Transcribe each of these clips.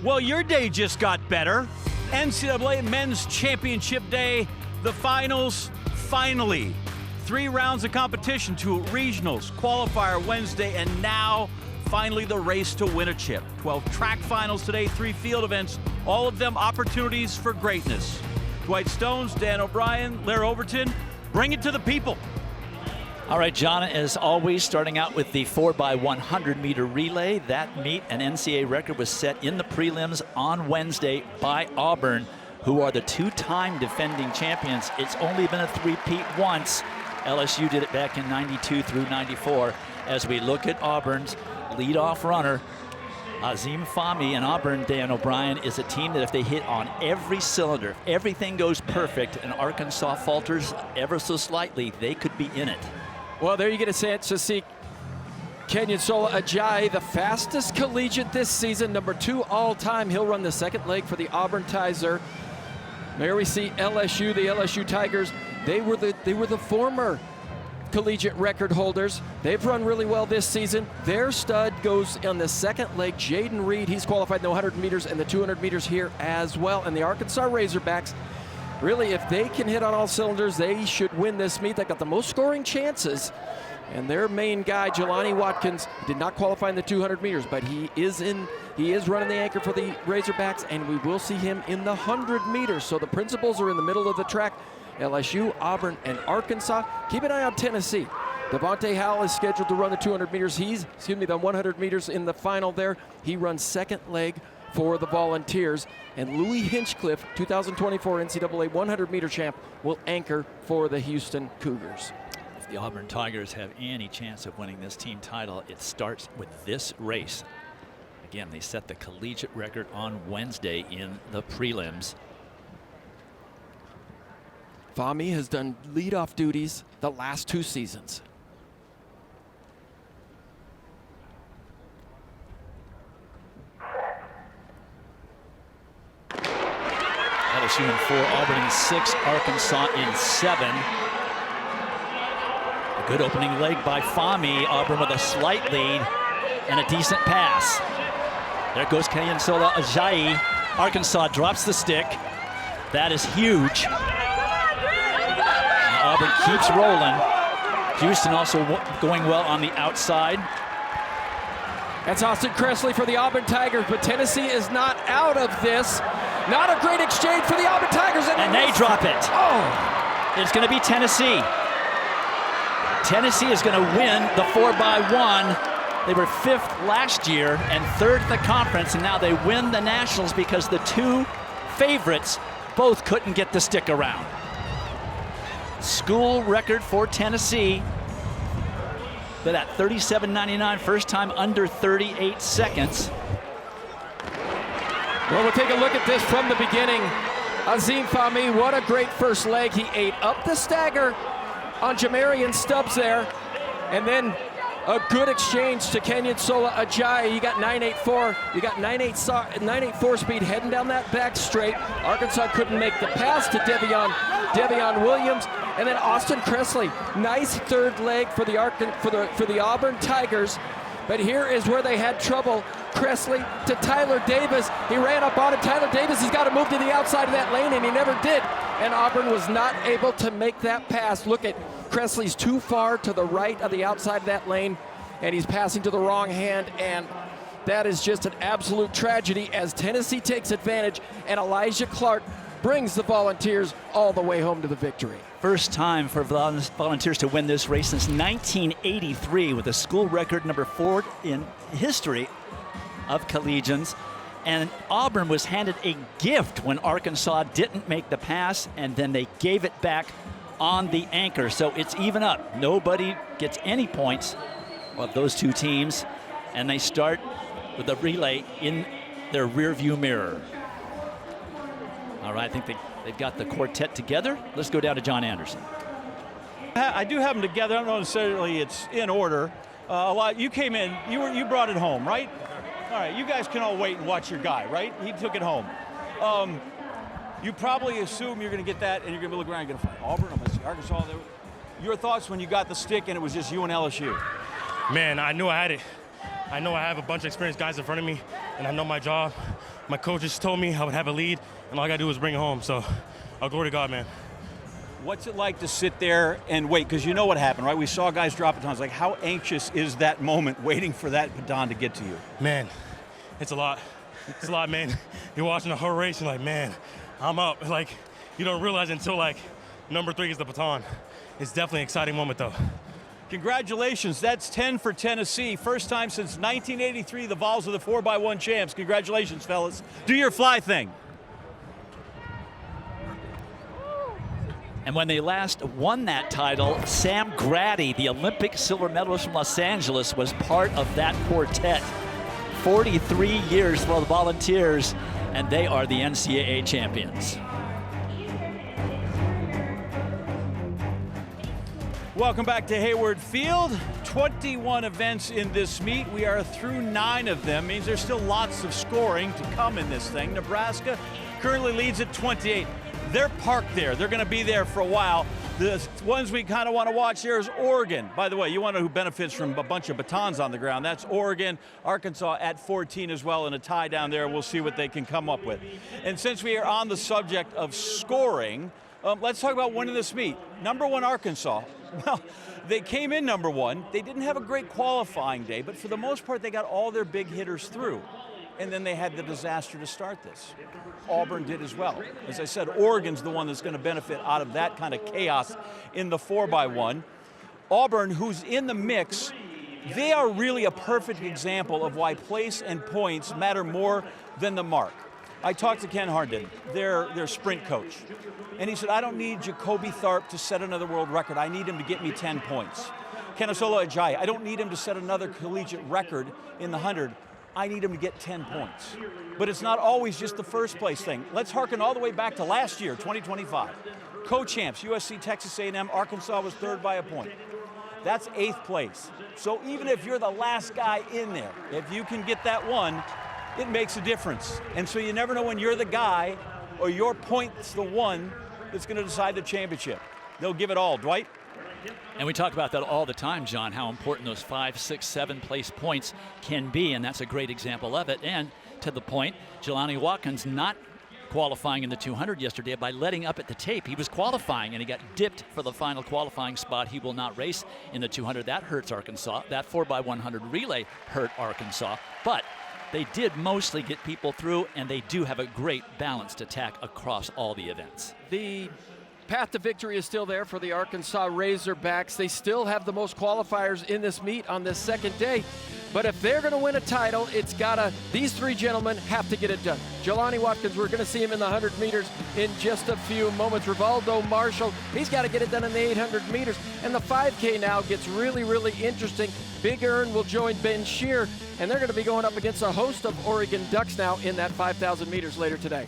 Well, your day just got better. NCAA Men's Championship Day, the finals, finally. 3 rounds of competition, 2 regionals, qualifier Wednesday, and now finally the race to win a chip. 12 track finals today, 3 field events, all of them opportunities for greatness. Dwight Stones, Dan O'Brien, Larry Overton, bring it to the people. All right, John, as always, starting out with the 4x100 meter relay. That meet, an NCAA record, was set in the prelims on Wednesday by Auburn, who are the 2-time defending champions. It's only been a three-peat once. LSU did it back in 92 through 94. As we look at Auburn's leadoff runner, Azim Fahmy, and Auburn, Dan O'Brien, is a team that if they hit on every cylinder, if everything goes perfect and Arkansas falters ever so slightly, they could be in it. Well, there you get a chance to see Kenyasola Ajayi, the fastest collegiate this season, number 2 all-time. He'll run the second leg for the Auburn Tizer. There we see LSU, the LSU Tigers. They were the former collegiate record holders. They've run really well this season. Their stud goes on the second leg, Jaden Reed. He's qualified in the 100 meters and the 200 meters here as well. And the Arkansas Razorbacks, really, if they can hit on all cylinders, they should win this meet. They got the most scoring chances. And their main guy, Jelani Watkins, did not qualify in the 200 meters, but he is running the anchor for the Razorbacks, and we will see him in the 100 meters. So the principals are in the middle of the track. LSU, Auburn, and Arkansas. Keep an eye on Tennessee. Devontae Howell is scheduled to run the 200 meters. The 100 meters in the final there. He runs second leg for the Volunteers. And Louis Hinchcliffe, 2024 NCAA 100-meter champ, will anchor for the Houston Cougars. If the Auburn Tigers have any chance of winning this team title, it starts with this race. Again, they set the collegiate record on Wednesday in the prelims. Fahmy has done leadoff duties the last 2 seasons. LSU in 4, Auburn in 6, Arkansas in 7. A good opening leg by Fahmy. Auburn with a slight lead and a decent pass. There goes Kenyasola Ajayi. Arkansas drops the stick. That is huge. Auburn keeps rolling. Houston also going well on the outside. That's Austin Cressley for the Auburn Tigers, but Tennessee is not out of this. Not a great exchange for the Auburn Tigers. And they drop it. Oh! It's going to be Tennessee. Tennessee is going to win the 4x1. They were 5th last year and 3rd in the conference, and now they win the Nationals because the 2 favorites both couldn't get the stick around. School record for Tennessee, but at 37.99, first time under 38 seconds. Well, we'll take a look at this from the beginning. Azim Fahmy, what a great first leg. He ate up the stagger on Jamarian Stubbs there, and then a good exchange to Kenyasola Ajayi. You got 9.84. You got 9.84 speed heading down that back straight. Arkansas couldn't make the pass to Devion Williams. And then Austin Cressley, nice third leg for the Auburn Tigers. But here is where they had trouble. Cressley to Tyler Davis. He ran up on it. Tyler Davis has got to move to the outside of that lane, and he never did. And Auburn was not able to make that pass. Look at Cressley's too far to the right of the outside of that lane, and he's passing to the wrong hand, and that is just an absolute tragedy as Tennessee takes advantage, and Elijah Clark brings the Volunteers all the way home to the victory. First time for Volunteers to win this race since 1983 with a school record number 4 in history of collegians. And Auburn was handed a gift when Arkansas didn't make the pass, and then they gave it back on the anchor. So it's even up. Nobody gets any points of those 2 teams, and they start with a relay in their rearview mirror. All right, I think they've got the quartet together. Let's go down to John Anderson. I do have them together. I don't know necessarily it's in order. You came in, you brought it home, right? All right, you guys can all wait and watch your guy, right? He took it home. You probably assume you're going to get that, and you're going to look around, you're going to find Auburn, I'm going to see Arkansas. Your thoughts when you got the stick and it was just you and LSU? Man, I knew I had it. I know I have a bunch of experienced guys in front of me, and I know my job. my coaches told me I would have a lead, and all I got to do was bring it home. So, glory to God, man. What's it like to sit there and wait? Because you know what happened, right? We saw guys drop batons. Like, how anxious is that moment waiting for that baton to get to you? Man, it's a lot. It's a lot, man. You're watching the whole race and like, man, I'm up. Like, you don't realize until like number 3 is the baton. It's definitely an exciting moment, though. Congratulations, that's 10 for Tennessee. First time since 1983 the Vols are the 4x1 champs. Congratulations, fellas. Do your fly thing. And when they last won that title, Sam Grady, the Olympic silver medalist from Los Angeles, was part of that quartet. 43 years for the Volunteers, and they are the NCAA champions. Welcome back to Hayward Field. 21 events in this meet. We are through 9 of them. Means there's still lots of scoring to come in this thing. Nebraska currently leads at 28. They're parked there. They're going to be there for a while. The ones we kind of want to watch here is Oregon. By the way, you want to know who benefits from a bunch of batons on the ground. That's Oregon. Arkansas at 14 as well, and a tie down there. We'll see what they can come up with. And since we are on the subject of scoring, let's talk about winning this meet. Number 1, Arkansas. Well, they came in number 1. They didn't have a great qualifying day, but for the most part, they got all their big hitters through. And then they had the disaster to start this. Auburn did as well. As I said, Oregon's the one that's going to benefit out of that kind of chaos in the 4x1. Auburn, who's in the mix, they are really a perfect example of why place and points matter more than the mark. I talked to Ken Harden, their sprint coach, and he said, I don't need Jacoby Tharp to set another world record. I need him to get me 10 points. Kennesola Ajayi, I don't need him to set another collegiate record in the 100. I need him to get 10 points. But it's not always just the first place thing. Let's hearken all the way back to last year, 2025. Co-champs, USC, Texas A&M, Arkansas was 3rd by a point. That's 8th place. So even if you're the last guy in there, if you can get that one, it makes a difference. And so you never know when you're the guy or your point's the one that's going to decide the championship. They'll give it all. Dwight? And we talk about that all the time, John, how important those 5, 6, 7 place points can be, and that's a great example of it. And to the point, Jelani Watkins not qualifying in the 200 yesterday by letting up at the tape. He was qualifying, and he got dipped for the final qualifying spot. He will not race in the 200. That hurts Arkansas. That 4x100 relay hurt Arkansas. But they did mostly get people through, and they do have a great balanced attack across all the events. The path to victory is still there for the Arkansas Razorbacks. They still have the most qualifiers in this meet on this second day. But if they're going to win a title, these 3 gentlemen have to get it done. Jelani Watkins, we're going to see him in the 100 meters in just a few moments. Rivaldo Marshall, he's got to get it done in the 800 meters. And the 5K now gets really, really interesting. Big Earn will join Ben Shear, and they're going to be going up against a host of Oregon Ducks now in that 5,000 meters later today.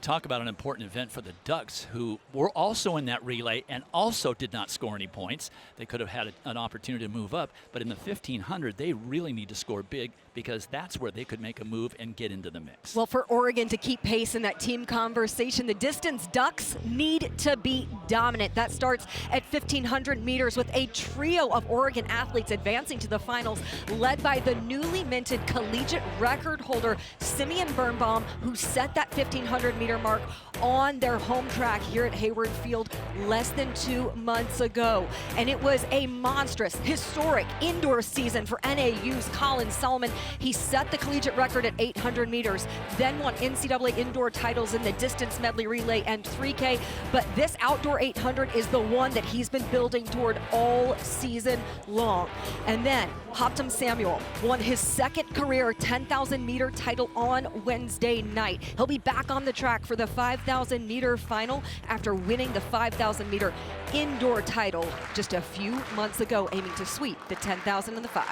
Talk about an important event for the Ducks, who were also in that relay and also did not score any points. They could have had an opportunity to move up, but in the 1500, they really need to score big because that's where they could make a move and get into the mix. Well, for Oregon to keep pace in that team conversation, the distance Ducks need to be dominant. That starts at 1500 meters with a trio of Oregon athletes advancing to the finals, led by the newly minted collegiate record holder, Simeon Birnbaum, who set that 1500 meter mark on their home track here at Hayward Field less than 2 months ago. And it was a monstrous, historic indoor season for NAU's Colin Solomon. He set the collegiate record at 800 meters, then won NCAA indoor titles in the distance medley relay and 3K. But this outdoor 800 is the one that he's been building toward all season long. And then Hoptum Samuel won his 2nd career 10,000 meter title on Wednesday night. He'll be back on the track for the 5,000 meter final after winning the 5,000 meter indoor title just a few months ago, aiming to sweep the 10,000 and the 5.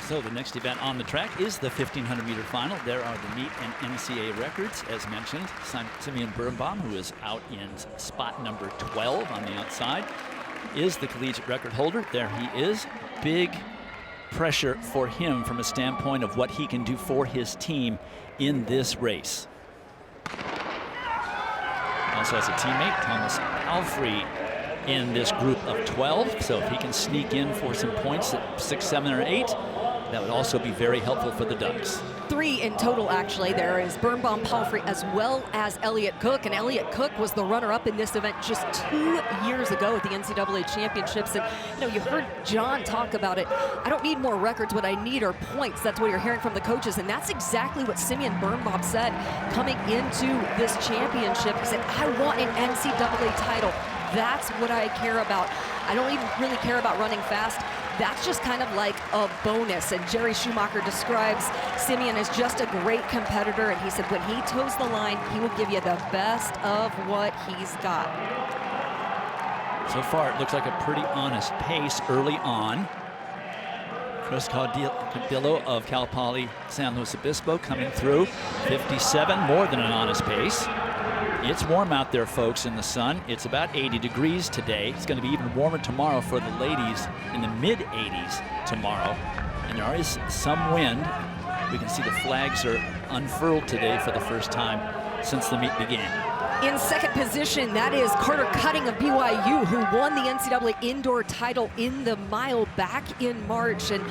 So the next event on the track is the 1500 meter final. There are the meet and NCAA records, as mentioned. Simeon Birnbaum, who is out in spot number 12 on the outside, is the collegiate record holder. There he is. Big pressure for him from a standpoint of what he can do for his team in this race. Also has a teammate, Thomas Alfrey, in this group of 12. So if he can sneak in for some points at 6, 7, or 8, That would also be very helpful for the Ducks. 3 in total, actually. There is Birnbaum, Palfrey, as well as Elliott Cook. And Elliott Cook was the runner-up in this event just 2 years ago at the NCAA championships. And, you know, you heard John talk about it. I don't need more records. What I need are points. That's what you're hearing from the coaches. And that's exactly what Simeon Birnbaum said coming into this championship. He said, I want an NCAA title. That's what I care about. I don't even really care about running fast. That's just kind of like a bonus. And Jerry Schumacher describes Simeon as just a great competitor. And he said when he toes the line, he will give you the best of what he's got. So far, it looks like a pretty honest pace early on. Chris Caudillo of Cal Poly San Luis Obispo coming through. 57, more than an honest pace. It's warm out there, folks, in the sun. It's about 80 degrees today. It's going to be even warmer tomorrow for the ladies, in the mid-80s tomorrow. And there is some wind. We can see the flags are unfurled today for the first time since the meet began. In second position, that is Carter Cutting of BYU, who won the NCAA indoor title in the mile back in March. And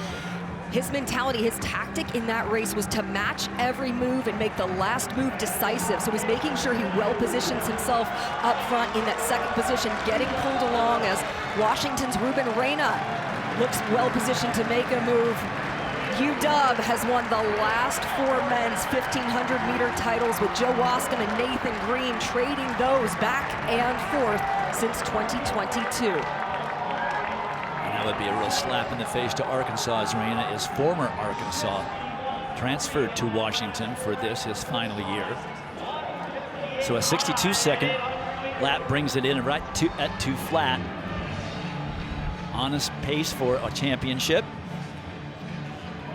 his mentality, his tactic in that race was to match every move and make the last move decisive. So he's making sure he well positions himself up front in that second position, getting pulled along as Washington's Ruben Reyna looks well positioned to make a move. UW has won the last 4 men's 1,500-meter titles with Joe Wascom and Nathan Green trading those back and forth since 2022. That would be a real slap in the face to Arkansas, as Reyna is former Arkansas, transferred to Washington for this, his final year. So a 62-second lap brings it in right at 2 flat. Honest pace for a championship.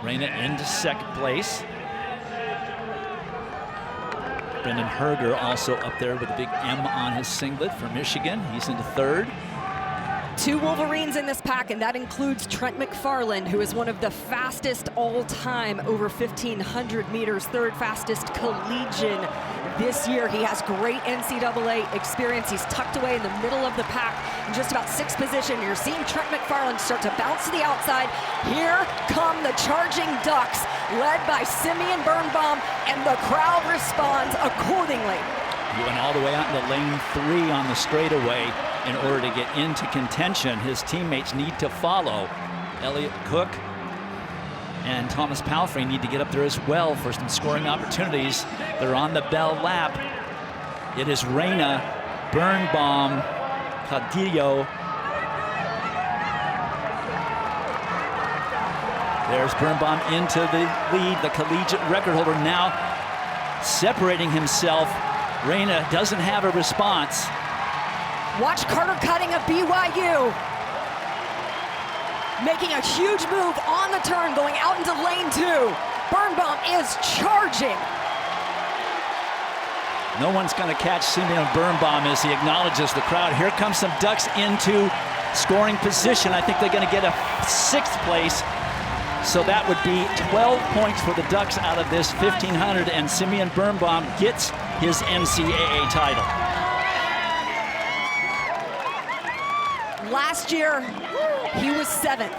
Reyna into second place. Brendan Herger also up there with a big M on his singlet for Michigan. He's into third. 2 Wolverines in this pack, and that includes Trent McFarland, who is one of the fastest all-time over 1,500 meters, 3rd fastest collegian this year. He has great NCAA experience. He's tucked away in the middle of the pack in just about 6th position. You're seeing Trent McFarland start to bounce to the outside. Here come the charging Ducks, led by Simeon Birnbaum, and the crowd responds accordingly. He went all the way out into lane 3 on the straightaway in order to get into contention. His teammates need to follow. Elliott Cook and Thomas Palfrey need to get up there as well for some scoring opportunities. They're on the bell lap. It is Reyna, Birnbaum, Caudillo. There's Birnbaum into the lead, the collegiate record holder now separating himself. Reyna doesn't have a response. Watch Carter Cutting of BYU making a huge move on the turn, going out into lane 2. Birnbaum is charging. No one's going to catch Simeon Birnbaum as he acknowledges the crowd. Here comes some Ducks into scoring position. I think they're going to get a 6th place. So that would be 12 points for the Ducks out of this 1,500, and Simeon Birnbaum gets his NCAA title. Last year, he was 7th.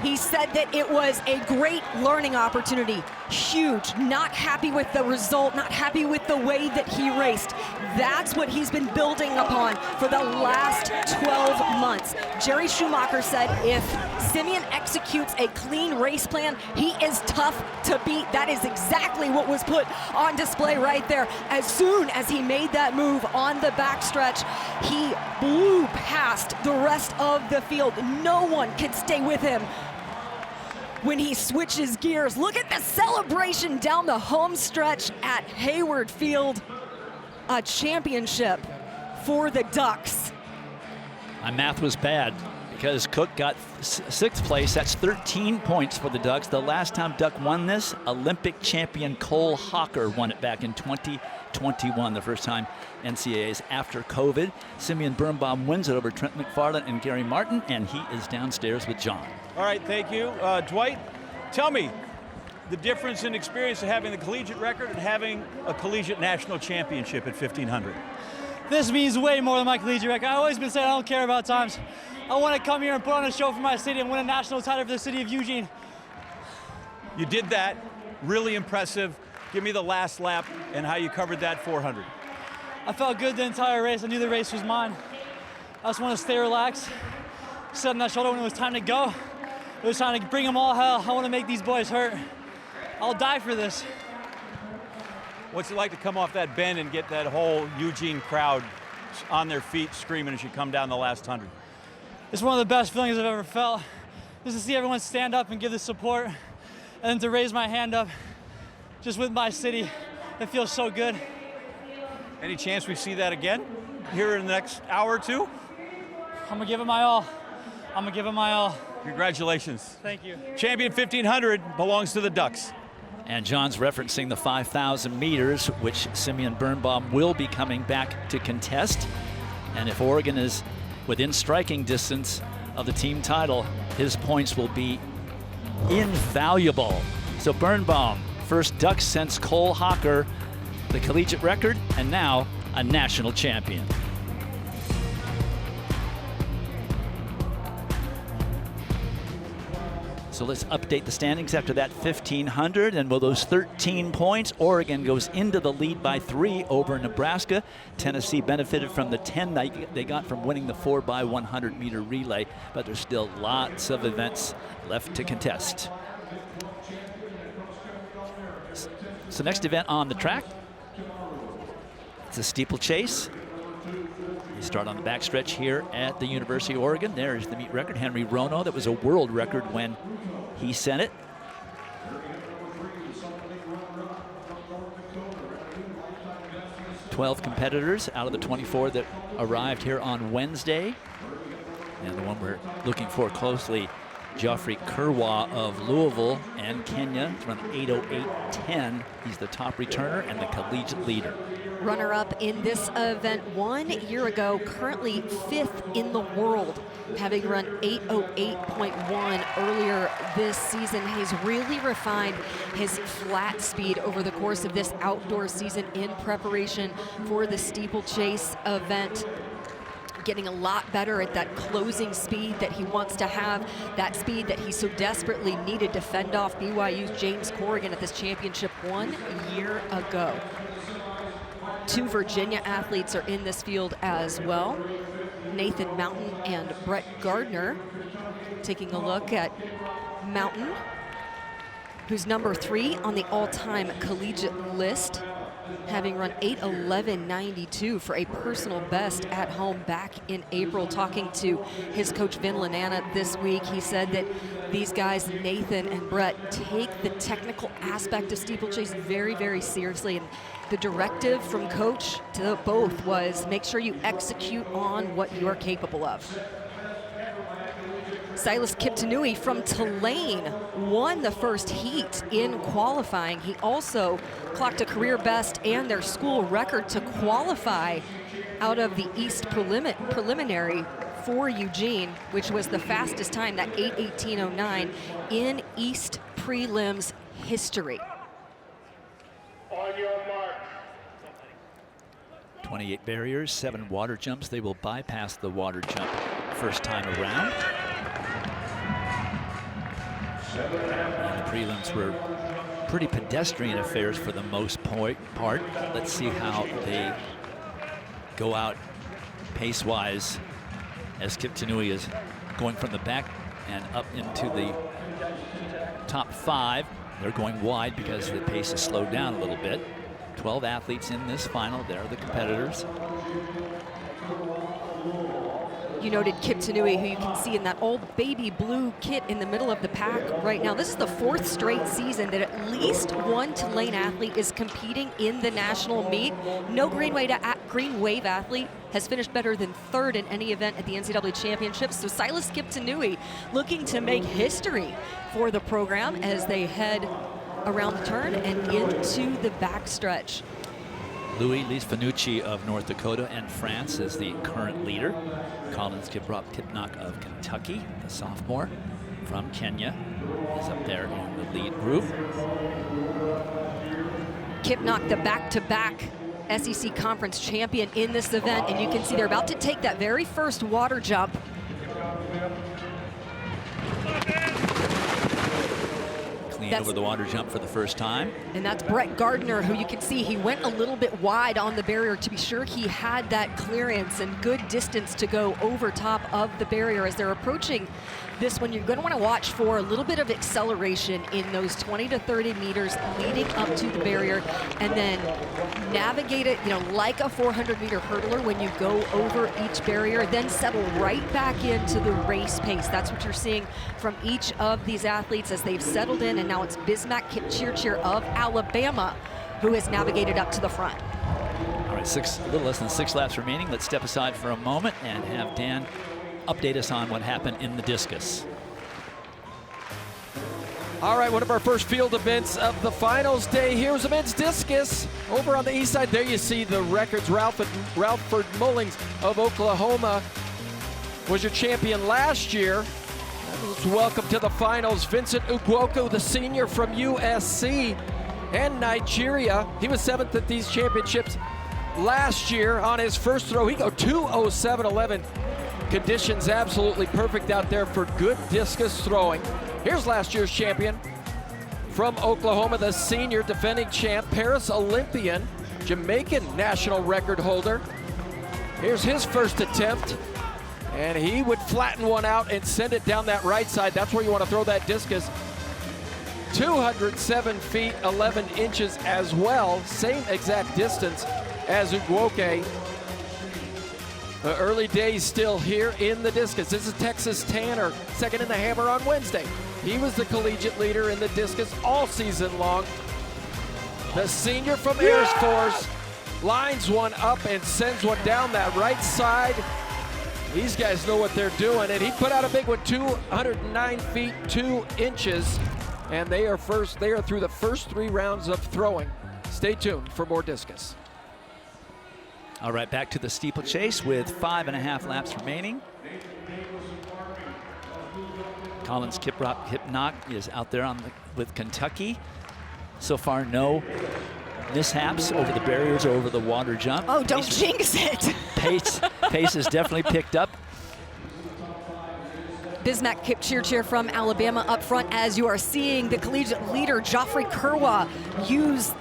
He said that it was a great learning opportunity. Huge, not happy with the result, not happy with the way that he raced. That's what he's been building upon for the last 12 months. Jerry Schumacher said if Simeon executes a clean race plan, he is tough to beat. That is exactly what was put on display right there. As soon as he made that move on the backstretch, he blew past the rest of the field. No one could stay with him when he switches gears. Look at the celebration down the home stretch at Hayward Field. A championship for the Ducks. My math was bad because Cook got 6th place. That's 13 points for the Ducks. The last time Duck won this, Olympic champion Cole Hawker won it back in 2021, the first time NCAAs after COVID. Simeon Birnbaum wins it over Trent McFarland and Gary Martin, and he is downstairs with John. All right, thank you. Dwight, tell me the difference in experience of having the collegiate record and having a collegiate national championship at 1,500. This means way more than my collegiate record. I've always been saying I don't care about times. I want to come here and put on a show for my city and win a national title for the city of Eugene. You did that, really impressive. Give me the last lap and how you covered that 400. I felt good the entire race. I knew the race was mine. I just want to stay relaxed, sit on that shoulder when it was time to go. It was time to bring them all hell. I want to make these boys hurt. I'll die for this. What's it like to come off that bend and get that whole Eugene crowd on their feet screaming as you come down the last 100? It's one of the best feelings I've ever felt. Just to see everyone stand up and give the support, and then to raise my hand up just with my city. It feels so good. Any chance we see that again here in the next hour or two? I'm gonna give it my all. I'm gonna give it my all. Congratulations. Thank you. Champion 1500 belongs to the Ducks. And John's referencing the 5,000 meters, which Simeon Birnbaum will be coming back to contest. And if Oregon is within striking distance of the team title, his points will be invaluable. So Birnbaum, first Ducks since Cole Hocker, the collegiate record, and now a national champion. So let's update the standings after that 1,500, and with those 13 points, Oregon goes into the lead by 3 over Nebraska. Tennessee benefited from the 10 they got from winning the 4x100 meter relay, but there's still lots of events left to contest. So next event on the track, it's a steeplechase. We start on the backstretch here at the University of Oregon. There's the meet record, Henry Rono. That was a world record when he set it. "12 competitors out of the 24 that arrived here on Wednesday. And the one we're looking for closely, Geoffrey Kerwa of Louisville and Kenya. It's run 8:08.10. He's the top returner and the collegiate leader. Runner-up in this event 1 year ago, currently 5th in the world, having run 8:08.1 earlier this season. He's really refined his flat speed over the course of this outdoor season in preparation for the steeplechase event. Getting a lot better at that closing speed that he wants to have, that speed that he so desperately needed to fend off BYU's James Corrigan at this championship 1 year ago. 2 Virginia athletes are in this field as well. Nathan Mountain and Brett Gardner. Taking a look at Mountain, who's number 3 on the all-time collegiate list, having run 8:11.92 for a personal best at home back in April. Talking to his coach Vin Lanana this week, he said that these guys, Nathan and Brett, take the technical aspect of steeplechase very, very seriously. And the directive from coach to both was make sure you execute on what you're capable of. Silas Kiptanui from Tulane won the first heat in qualifying. He also clocked a career best and their school record to qualify out of the East preliminary for Eugene, which was the fastest time, that 8:18.09 in East prelims history. On your mark. 28 barriers, 7 water jumps. They will bypass the water jump first time around. And the prelims were pretty pedestrian affairs for the most part. Let's see how they go out pace-wise as Kiptanui is going from the back and up into the top 5. They're going wide because the pace has slowed down a little bit. 12 athletes in this final. They're the competitors. You noted Kiptanui, who you can see in that old baby blue kit in the middle of the pack right now. This is the 4th straight season that at least one Tulane athlete is competing in the national meet. No Green Wave athlete has finished better than 3rd in any event at the NCAA championships. So Silas Kiptanui looking to make history for the program as they head around the turn and into the backstretch. Louis Fanucci of North Dakota and France is the current leader. Collins Kipnock of Kentucky, the sophomore from Kenya, is up there in the lead group. Kipnock, the back-to-back SEC conference champion in this event, and you can see they're about to take that very first water jump. over the water jump for the first time. And that's Brett Gardner, who you can see he went a little bit wide on the barrier to be sure he had that clearance and good distance to go over top of the barrier. As they're approaching this one, you're going to want to watch for a little bit of acceleration in those 20 to 30 meters leading up to the barrier, and then navigate it, like a 400-meter hurdler when you go over each barrier, then settle right back into the race pace. That's what you're seeing from each of these athletes as they've settled in, and now it's Bismack Kipchirchir of Alabama who has navigated up to the front. All right, a little less than 6 laps remaining. Let's step aside for a moment and have Dan update us on what happened in the discus. All right, one of our first field events of the finals day. Here's the men's discus. Over on the east side, there you see the records. Ralford Mullings of Oklahoma was your champion last year. Let's welcome to the finals Vincent Ugwoko, the senior from USC and Nigeria. He was 7th at these championships last year. On his first throw, he go 2:07.11. Conditions absolutely perfect out there for good discus throwing. Here's last year's champion from Oklahoma, the senior defending champ, Paris Olympian, Jamaican national record holder. Here's his first attempt, and he would flatten one out and send it down that right side. That's where you want to throw that discus. 207 feet, 11 inches as well. Same exact distance as Ugwoke. The early days still here in the discus. This is Texas Tanner, second in the hammer on Wednesday. He was the collegiate leader in the discus all season long. The senior from Air Force lines one up and sends one down that right side. These guys know what they're doing, and he put out a big one, 209 feet, 2 inches. And they are through the first 3 rounds of throwing. Stay tuned for more discus. All right, back to the steeplechase with 5.5 laps remaining. Collins Kipnock is out there with Kentucky. So far, no mishaps over the barriers or over the water jump. Oh, don't jinx it. Pace has definitely picked up. Bismack Kipchirchir from Alabama up front, as you are seeing the collegiate leader, Joffrey Kerwa, use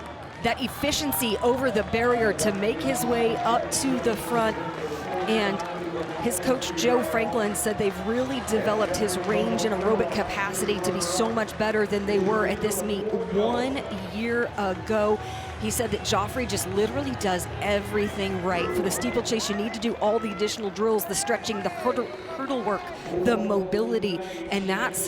that efficiency over the barrier to make his way up to the front. And his coach, Joe Franklin, said they've really developed his range and aerobic capacity to be so much better than they were at this meet 1 year ago. He said that Joffrey just literally does everything right. For the steeplechase, you need to do all the additional drills, the stretching, the hurdle work, the mobility, and that's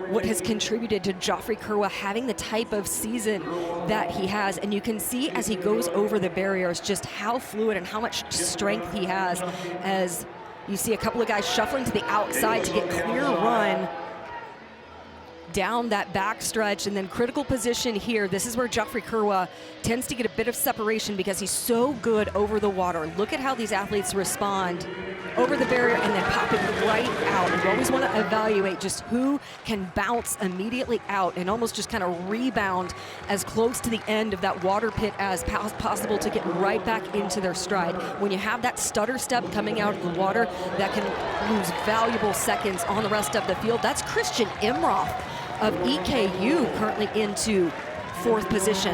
what has contributed to Joffrey Kerwa having the type of season that he has. And you can see as he goes over the barriers just how fluid and how much strength he has, as you see a couple of guys shuffling to the outside to get clear run down that back stretch, and then critical position here. This is where Joffrey Kerwa tends to get a bit of separation because he's so good over the water. Look at how these athletes respond over the barrier and then pop it right out. And you always want to evaluate just who can bounce immediately out and almost just kind of rebound as close to the end of that water pit as possible to get right back into their stride. When you have that stutter step coming out of the water, that can lose valuable seconds on the rest of the field. That's Christian Imroth of EKU currently into 4th position.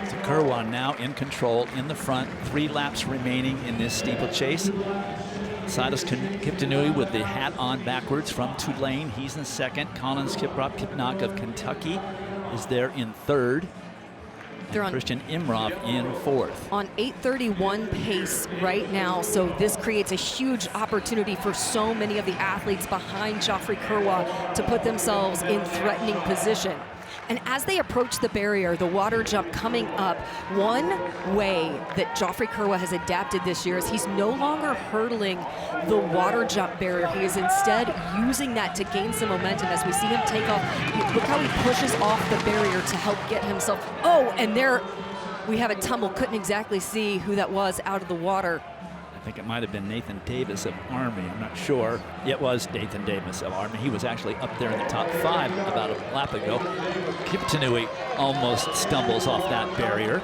So Kerwan now in control in the front, 3 laps remaining in this steeplechase. Silas Kiptanui with the hat on backwards from Tulane, he's in 2nd. Collins Kipnock of Kentucky is there in 3rd. They're on Christian Imrov in 4th. On 8:31 pace right now, so this creates a huge opportunity for so many of the athletes behind Joffrey Kerwa to put themselves in threatening position. And as they approach the barrier, the water jump coming up, one way that Joffrey Kerwa has adapted this year is he's no longer hurdling the water jump barrier. He is instead using that to gain some momentum. As we see him take off, look how he pushes off the barrier to help get himself. Oh, and there we have a tumble. Couldn't exactly see who that was out of the water. I think it might have been Nathan Davis of Army. I'm not sure. It was Nathan Davis of Army. He was actually up there in the top 5 about a lap ago. Kiptanui almost stumbles off that barrier.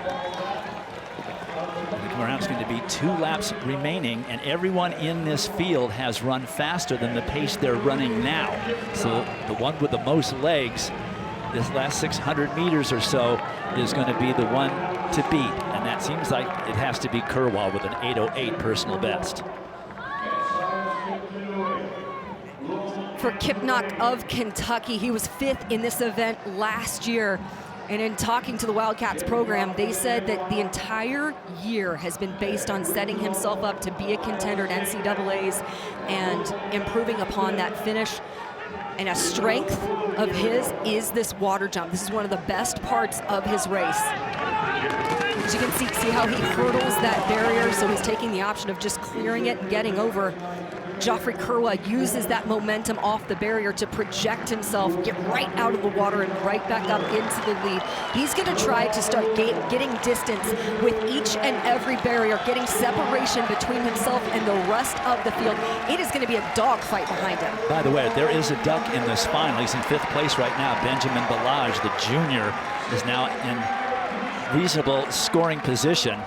Perhaps going to be 2 laps remaining, and everyone in this field has run faster than the pace they're running now. So the one with the most legs this last 600 meters or so is going to be the one to beat. And that seems like it has to be Kerwa with an 8:08 personal best. For Kipnock of Kentucky, he was 5th in this event last year. And in talking to the Wildcats program, they said that the entire year has been based on setting himself up to be a contender at NCAAs and improving upon that finish. And a strength of his is this water jump. This is one of the best parts of his race. As you can see how he hurdles that barrier, so he's taking the option of just clearing it and getting over. Geoffrey Kerwa uses that momentum off the barrier to project himself, get right out of the water and right back up into the lead. He's going to try to start getting distance with each and every barrier, getting separation between himself and the rest of the field. It is going to be a dogfight behind him. By the way, there is a duck in this final. He's in 5th place right now. Benjamin Balaj, the junior, is now in reasonable scoring position.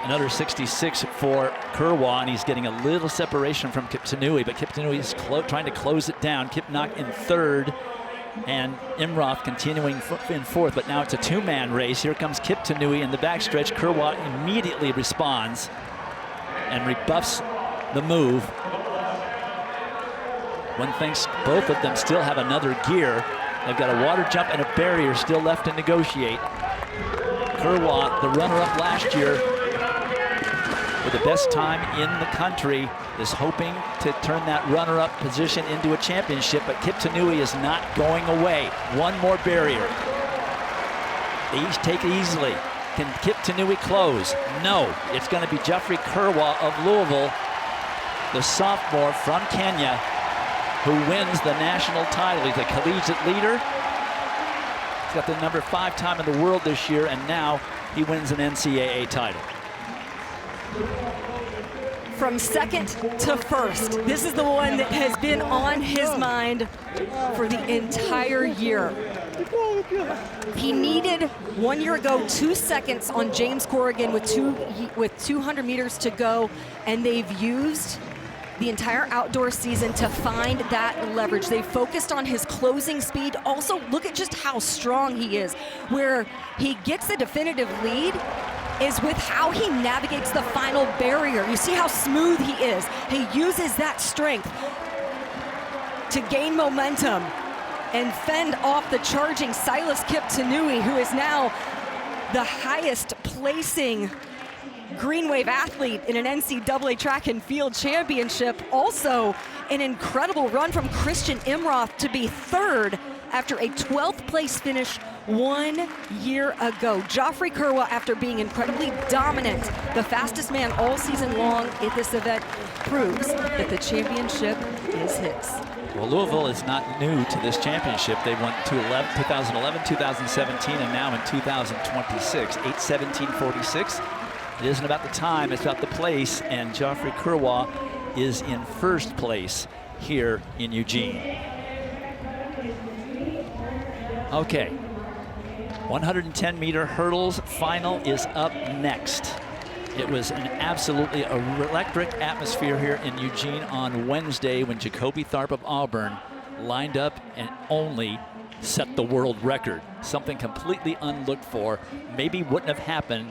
Another 66 for Kerwa, and he's getting a little separation from Kiptanui, but Kiptanui is trying to close it down. Kipnock in 3rd, and Imroth continuing in 4th, but now it's a 2-man race. Here comes Kiptanui in the backstretch. Kerwa immediately responds and rebuffs the move. One thinks both of them still have another gear. They've got a water jump and a barrier still left to negotiate. Kerwa, the runner-up last year, with the best time in the country, is hoping to turn that runner-up position into a championship, but Kiptanui is not going away. One more barrier. These take it easily. Can Kiptanui close? No. It's going to be Geoffrey Kerwa of Louisville, the sophomore from Kenya, who wins the national title. He's a collegiate leader. He's got the number 5 time in the world this year, and now he wins an NCAA title. From 2nd to 1st, this is the one that has been on his mind for the entire year. He needed 1 year ago 2 seconds on James Corrigan with 200 meters to go, and they've used the entire outdoor season to find that leverage. They focused on his closing speed. Also, look at just how strong he is. Where he gets the definitive lead is with how he navigates the final barrier. You see how smooth he is. He uses that strength to gain momentum and fend off the charging Silas Kiptanui, who is now the highest placing green wave athlete in an NCAA track and field championship. Also, an incredible run from Christian Imroth to be 3rd after a 12th place finish 1 year ago. Geoffrey Kerwa, after being incredibly dominant, the fastest man all season long at this event, proves that the championship is his. Well, Louisville is not new to this championship. They won 2011, 2017, and now in 2026. 8:17:46. It isn't about the time, it's about the place, and Geoffrey Kerwa is in 1st place here in Eugene. Okay, 110-meter hurdles final is up next. It was an absolutely electric atmosphere here in Eugene on Wednesday when Jacoby Tharp of Auburn lined up and only set the world record. Something completely unlooked for. Maybe wouldn't have happened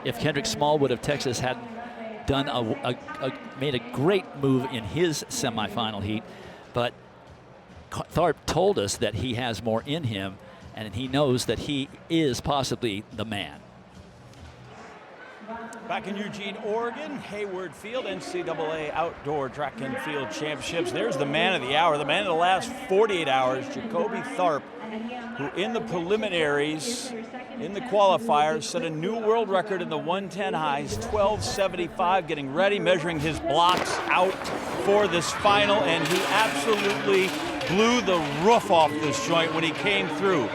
if Kendrick Smallwood of Texas had done made a great move in his semifinal heat. But Tharp told us that he has more in him, and he knows that he is possibly the man. Back in Eugene, Oregon, Hayward Field, NCAA Outdoor Track and Field Championships. There's the man of the hour, the man of the last 48 hours, Jacoby Tharp, who in the preliminaries, in the qualifiers, set a new world record in the 110 highs, 12:75, getting ready, measuring his blocks out for this final, and he absolutely blew the roof off this joint when he came through.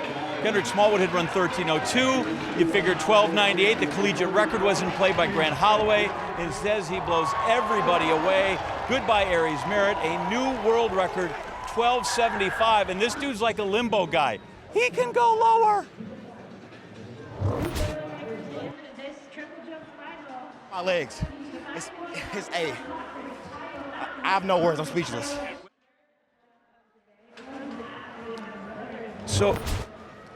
Kendrick Smallwood had run 13:02. You figured 12:98. The collegiate record was in play by Grant Holloway. Instead, he blows everybody away. Goodbye, Aries Merritt. A new world record, 12:75. And this dude's like a limbo guy. He can go lower. My legs. I have no words. I'm speechless.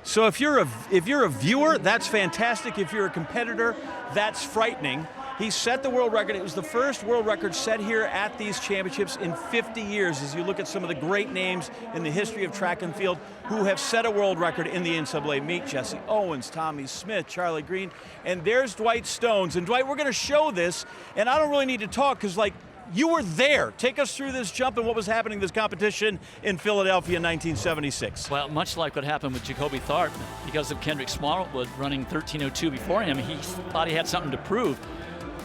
So if you're a viewer, that's fantastic. If you're a competitor, that's frightening. He set the world record. It was the first world record set here at these championships in 50 years, as you look at some of the great names in the history of track and field who have set a world record in the NCAA meet. Jesse Owens, Tommy Smith, Charlie Green, and there's Dwight Stones. And Dwight, we're going to show this, and I don't really need to talk because, like, you were there. Take us through this jump and what was happening in this competition in Philadelphia in 1976. Well, much like what happened with Jacoby Tharp, because of Kendrick Smallwood running 13:02 before him, he thought he had something to prove.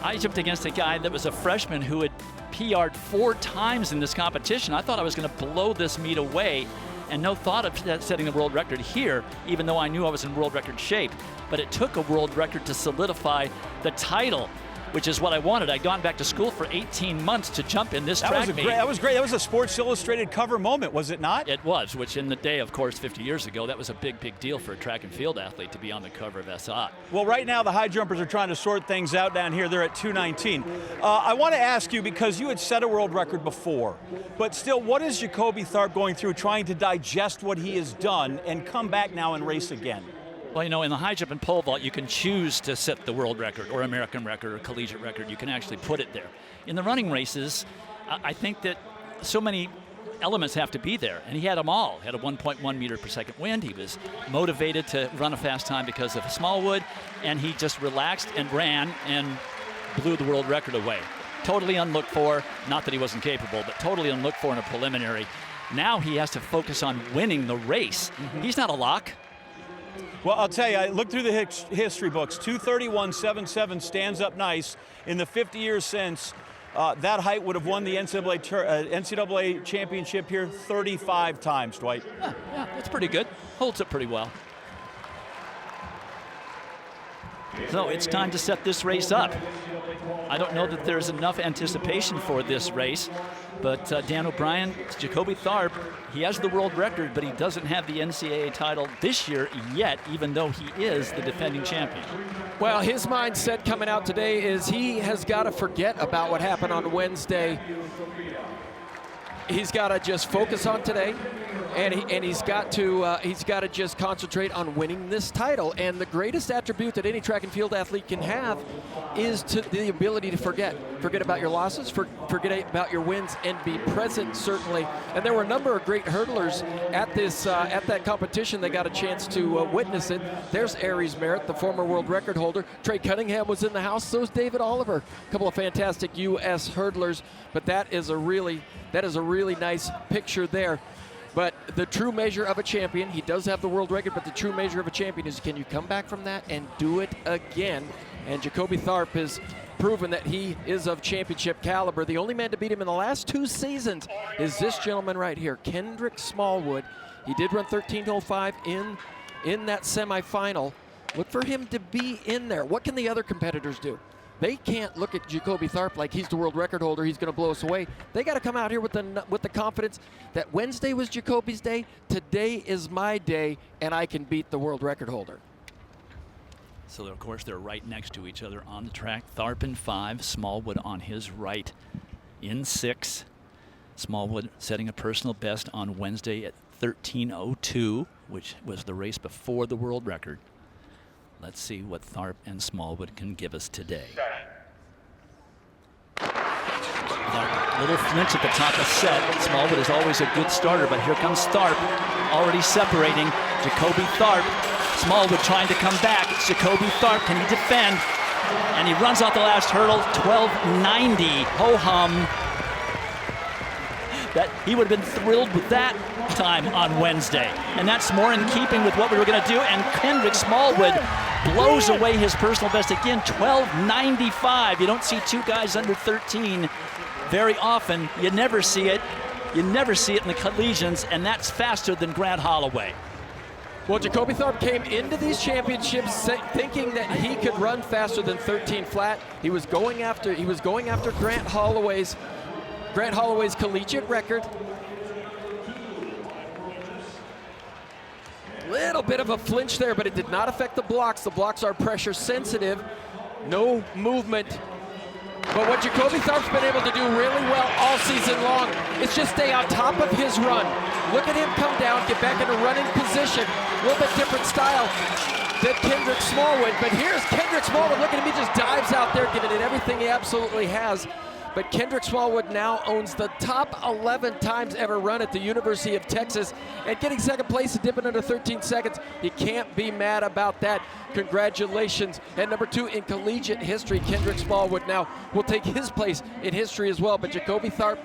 I jumped against a guy that was a freshman who had PR'd 4 times in this competition. I thought I was going to blow this meet away, and no thought of setting the world record here, even though I knew I was in world record shape. But it took a world record to solidify the title, which is what I wanted. I'd gone back to school for 18 months to jump in this track meet. That was great. That was a Sports Illustrated cover moment, was it not? It was, which in the day, of course, 50 years ago, that was a big, big deal for a track and field athlete to be on the cover of SI. Well, right now the high jumpers are trying to sort things out down here. They're at 2:19. I want to ask you, because you had set a world record before, but still, what is Jacoby Tharp going through trying to digest what he has done and come back now and race again? Well, you know, in the high jump and pole vault, you can choose to set the world record or American record or collegiate record. You can actually put it there. In the running races, I think that so many elements have to be there, and he had them all. He had a 1.1 meter per second wind. He was motivated to run a fast time because of Smallwood, and he just relaxed and ran and blew the world record away. Totally unlooked for, not that he wasn't capable, but totally unlooked for in a preliminary. Now he has to focus on winning the race. He's not a lock. Well, I'll tell you, I looked through the history books. 2:31.77 stands up nice. In the 50 years since, that height would have won the NCAA championship here 35 times, Dwight. Yeah, that's pretty good. Holds up pretty well. So it's time to set this race up. I don't know that there's enough anticipation for this race, but Dan O'Brien, Jacoby Tharp, he has the world record, but he doesn't have the NCAA title this year yet, even though he is the defending champion. Well, his mindset coming out today is he has got to forget about what happened on Wednesday. He's got to just focus on today, and he's got to just concentrate on winning this title. And the greatest attribute that any track and field athlete can have is the ability to forget about your losses, forget about your wins, and be present, certainly. And there were a number of great hurdlers at this at that competition. They got a chance to witness it. There's Aries Merritt, the former world record holder. Trey Cunningham was in the house. So is David Oliver. A couple of fantastic U.S. hurdlers. But that is a really nice picture there. But the true measure of a champion, he does have the world record, but the true measure of a champion is, can you come back from that and do it again? And Jacoby Tharp has proven that he is of championship caliber. The only man to beat him in the last 2 seasons is this gentleman right here, Kendrick Smallwood. He did run 13:05 in that semifinal. Look for him to be in there. What can the other competitors do? They can't look at Jacoby Tharp like he's the world record holder, he's going to blow us away. They got to come out here with the confidence that Wednesday was Jacoby's day, today is my day, and I can beat the world record holder. So, of course, they're right next to each other on the track. Tharp in 5, Smallwood on his right in 6. Smallwood setting a personal best on Wednesday at 13:02, which was the race before the world record. Let's see what Tharp and Smallwood can give us today. Tharp, little flinch at the top of set. Smallwood is always a good starter, but here comes Tharp, already separating Jacoby Tharp. Smallwood trying to come back. It's Jacoby Tharp. Can he defend? And he runs out the last hurdle, 12:90. Ho-hum. That he would have been thrilled with that time on Wednesday. And that's more in keeping with what we were going to do. And Kendrick Smallwood blows away his personal best again, 12:95. You don't see 2 guys under 13 very often. You never see it. You never see it in the collegians, and that's faster than Grant Holloway. Well, Jacoby Tharp came into these championships thinking that he could run faster than 13 flat. He was going after Grant Holloway's collegiate record. Little bit of a flinch there, but it did not affect the blocks. The blocks are pressure sensitive. No movement But what Jacoby Tharp's been able to do really well all season long is just stay on top of his run. Look at him come down, get back in a running position. A little bit different style than Kendrick Smallwood. But here's Kendrick Smallwood. Look at him, he just dives out there, giving it everything he absolutely has. But Kendrick Smallwood now owns the top 11 times ever run at the University of Texas, and getting second place and dipping under 13 seconds. You can't be mad about that. Congratulations. And number 2 in collegiate history, Kendrick Smallwood now will take his place in history as well. But Jacoby Tharp,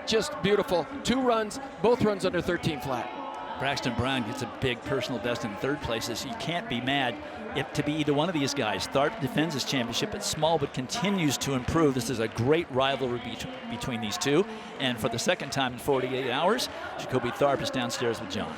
just beautiful. 2 runs, both runs under 13 flat. Braxton Brown gets a big personal best in third place. You can't be mad to be either one of these guys. Tharp defends his championship, but Smallwood continues to improve. This is a great rivalry between these two. And for the second time in 48 hours, Jacoby Tharp is downstairs with John.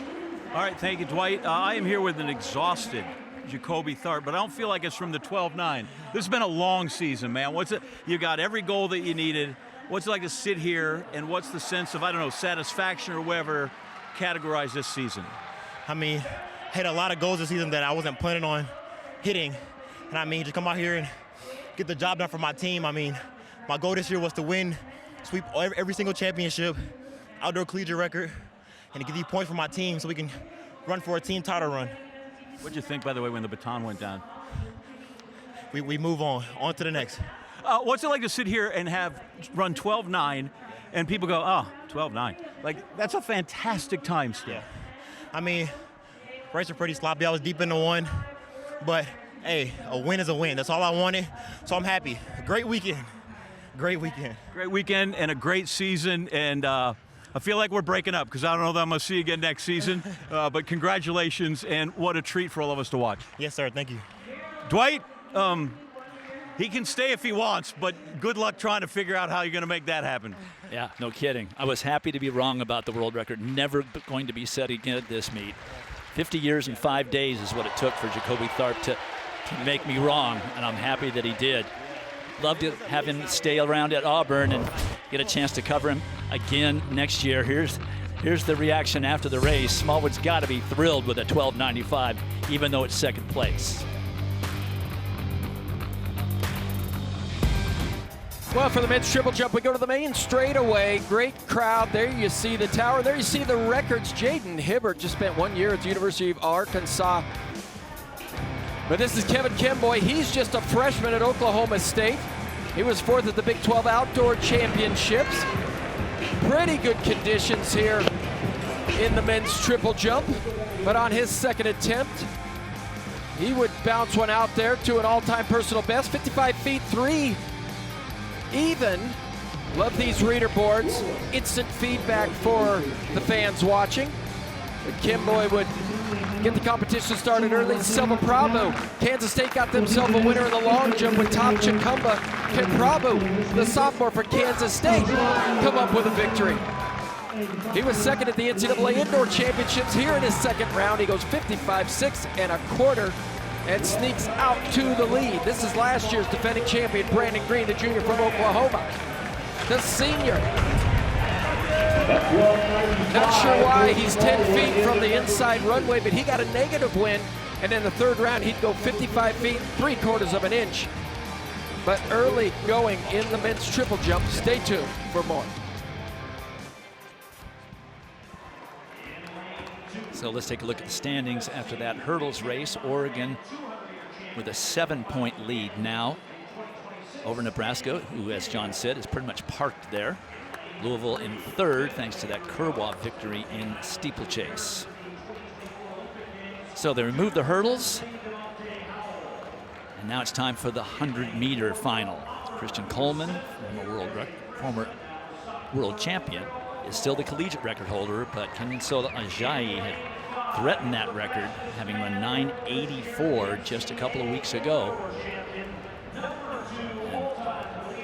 All right, thank you, Dwight. I am here with an exhausted Jacoby Tharp, but I don't feel like it's from the 12-9. This has been a long season, man. What's it? You got every goal that you needed. What's it like to sit here, and what's the sense of, I don't know, satisfaction or whatever, categorize this season? I mean, hit a lot of goals this season that I wasn't planning on hitting. And I mean, just come out here and get the job done for my team. I mean, my goal this year was to win, sweep every single championship, outdoor collegiate record, and to get these points for my team so we can run for a team title run. What'd you think, by the way, when the baton went down? We move on to the next. What's it like to sit here and have run 12-9 and people go, oh, 12-9. Like, that's a fantastic time still. Yeah. I mean, races are pretty sloppy. I was deep into one, but hey, a win is a win. That's all I wanted, so I'm happy. Great weekend. Great weekend. Great weekend and a great season, and I feel like we're breaking up because I don't know that I'm going to see you again next season, but congratulations, and what a treat for all of us to watch. Yes, sir. Thank you. Dwight, he can stay if he wants, but good luck trying to figure out how you're going to make that happen. Yeah, no kidding. I was happy to be wrong about the world record. Never going to be set again at this meet. 50 years and 5 days is what it took for Jacoby Tharp to make me wrong, and I'm happy that he did. Love to have him stay around at Auburn and get a chance to cover him again next year. Here's the reaction after the race. Smallwood's got to be thrilled with a 12.95, even though it's second place. Well, for the men's triple jump, we go to the main straightaway. Great crowd. There you see the tower. There you see the records. Jaden Hibbert just spent 1 year at the University of Arkansas. But this is Kevin Kimboy. He's just a freshman at Oklahoma State. He was 4th at the Big 12 Outdoor Championships. Pretty good conditions here in the men's triple jump. But on his second attempt, he would bounce one out there to an all-time personal best, 55 feet 3. Even. Love these reader boards. Instant feedback for the fans watching. But Kimboy would get the competition started early. Selva Prabhu. Kansas State got themselves a winner in the long jump with Tom Chicumba. Can Prabhu, the sophomore for Kansas State, come up with a victory? He was second at the NCAA Indoor Championships. Here in his second round, he goes 55.6 1/4. And sneaks out to the lead. This is last year's defending champion, Brandon Green, the junior from Oklahoma. The senior. Not sure why he's 10 feet from the inside runway, but he got a negative win. And in the third round, he'd go 55 feet, 3/4 of an inch. But early going in the men's triple jump. Stay tuned for more. So let's take a look at the standings after that hurdles race. Oregon with a 7-point lead now over Nebraska, who, as John said, is pretty much parked there. Louisville in third, thanks to that Kerwa victory in steeplechase. So they removed the hurdles, and now it's time for the 100-meter final. Christian Coleman, former world champion, is still the collegiate record holder, but Kenensola Ajayi had threatened that record, having run 9:84 just a couple of weeks ago. And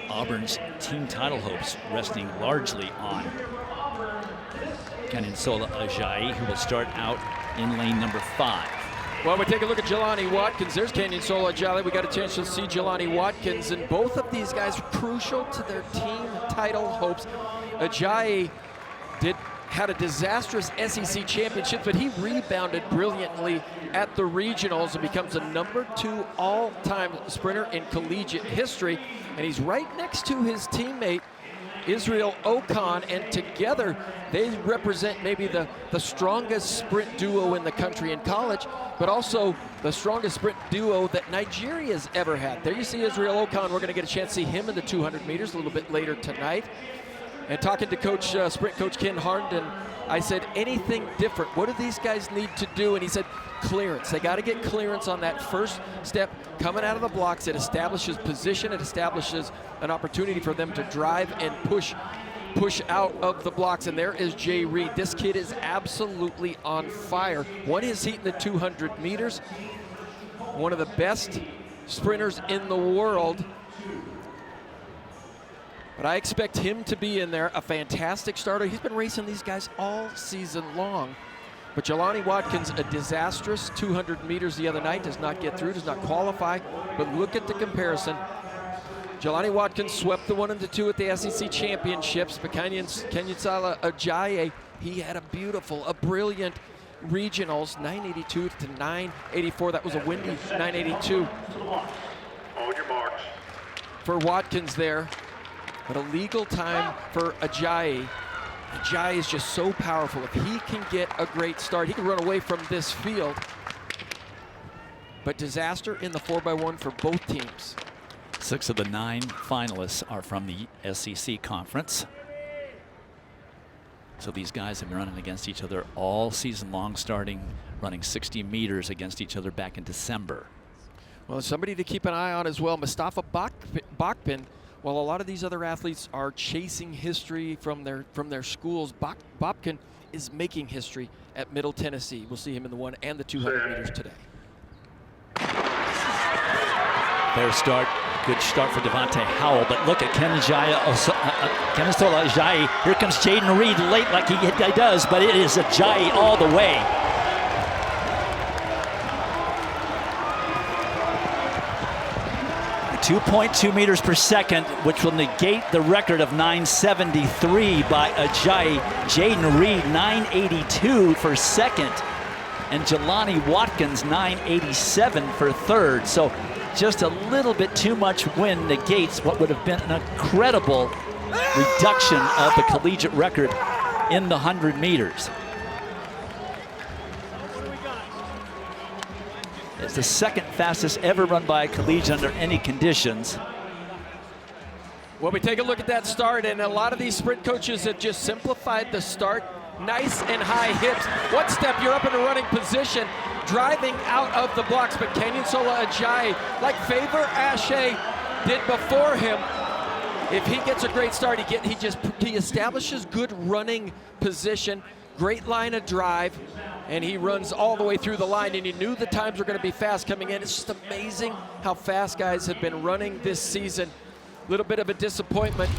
Auburn's team title hopes resting largely on Kenensola Ajayi, who will start out in lane number 5. Well, we take a look at Jelani Watkins. There's Kenensola Ajayi. We got a chance to see Jelani Watkins, and both of these guys crucial to their team title hopes. Ajayi did had a disastrous SEC championship, but he rebounded brilliantly at the regionals and becomes the #2 all-time sprinter in collegiate history. And he's right next to his teammate, Israel Ocon, and together they represent maybe the strongest sprint duo in the country in college, but also the strongest sprint duo that Nigeria's ever had. There you see Israel Ocon. We're going to get a chance to see him in the 200 meters a little bit later tonight. And talking to sprint coach Ken Harnden, I said, anything different? What do these guys need to do? And he said, clearance. They got to get clearance on that first step coming out of the blocks. It establishes position. It establishes an opportunity for them to drive and push out of the blocks. And there is Jay Reed. This kid is absolutely on fire. Won his heat in the 200 meters. One of the best sprinters in the world. But I expect him to be in there, a fantastic starter. He's been racing these guys all season long. But Jelani Watkins, a disastrous 200 meters the other night, does not get through, does not qualify. But look at the comparison. Jelani Watkins swept the 1 and the 2 at the SEC championships. But Kenyasala Ajayi, he had a brilliant regionals, 982 to 984. That was a windy 982. On your marks. For Watkins there. But a legal time for Ajayi. Ajayi is just so powerful. If he can get a great start, he can run away from this field. But disaster in the 4x1 for both teams. 6 of the 9 finalists are from the SEC conference. So these guys have been running against each other all season long, starting running 60 meters against each other back in December. Well, somebody to keep an eye on as well, Mustafa Bakpin. While a lot of these other athletes are chasing history from their schools, Bobkin is making history at Middle Tennessee. We'll see him in the 1 and the 200 meters today. Fair start, good start for Devontae Howell, but look at Kenyasala Ajayi. Here comes Jaden Reed late like he does, but it is Ajayi all the way. 2.2 meters per second, which will negate the record of 973 by Ajayi. Jaden Reed, 982 for second. And Jelani Watkins, 987 for third. So just a little bit too much wind negates what would have been an incredible reduction of the collegiate record in the 100 meters. It's the second fastest ever run by a collegiate under any conditions. Well, we take a look at that start, and a lot of these sprint coaches have just simplified the start. Nice and high hips. One step, you're up in a running position, driving out of the blocks. But Kenyasala Ajayi, like Favor Ashe did before him, if he gets a great start, he establishes good running position, great line of drive, and he runs all the way through the line, and you knew the times were going to be fast coming in. It's just amazing how fast guys have been running this season. A little bit of a disappointment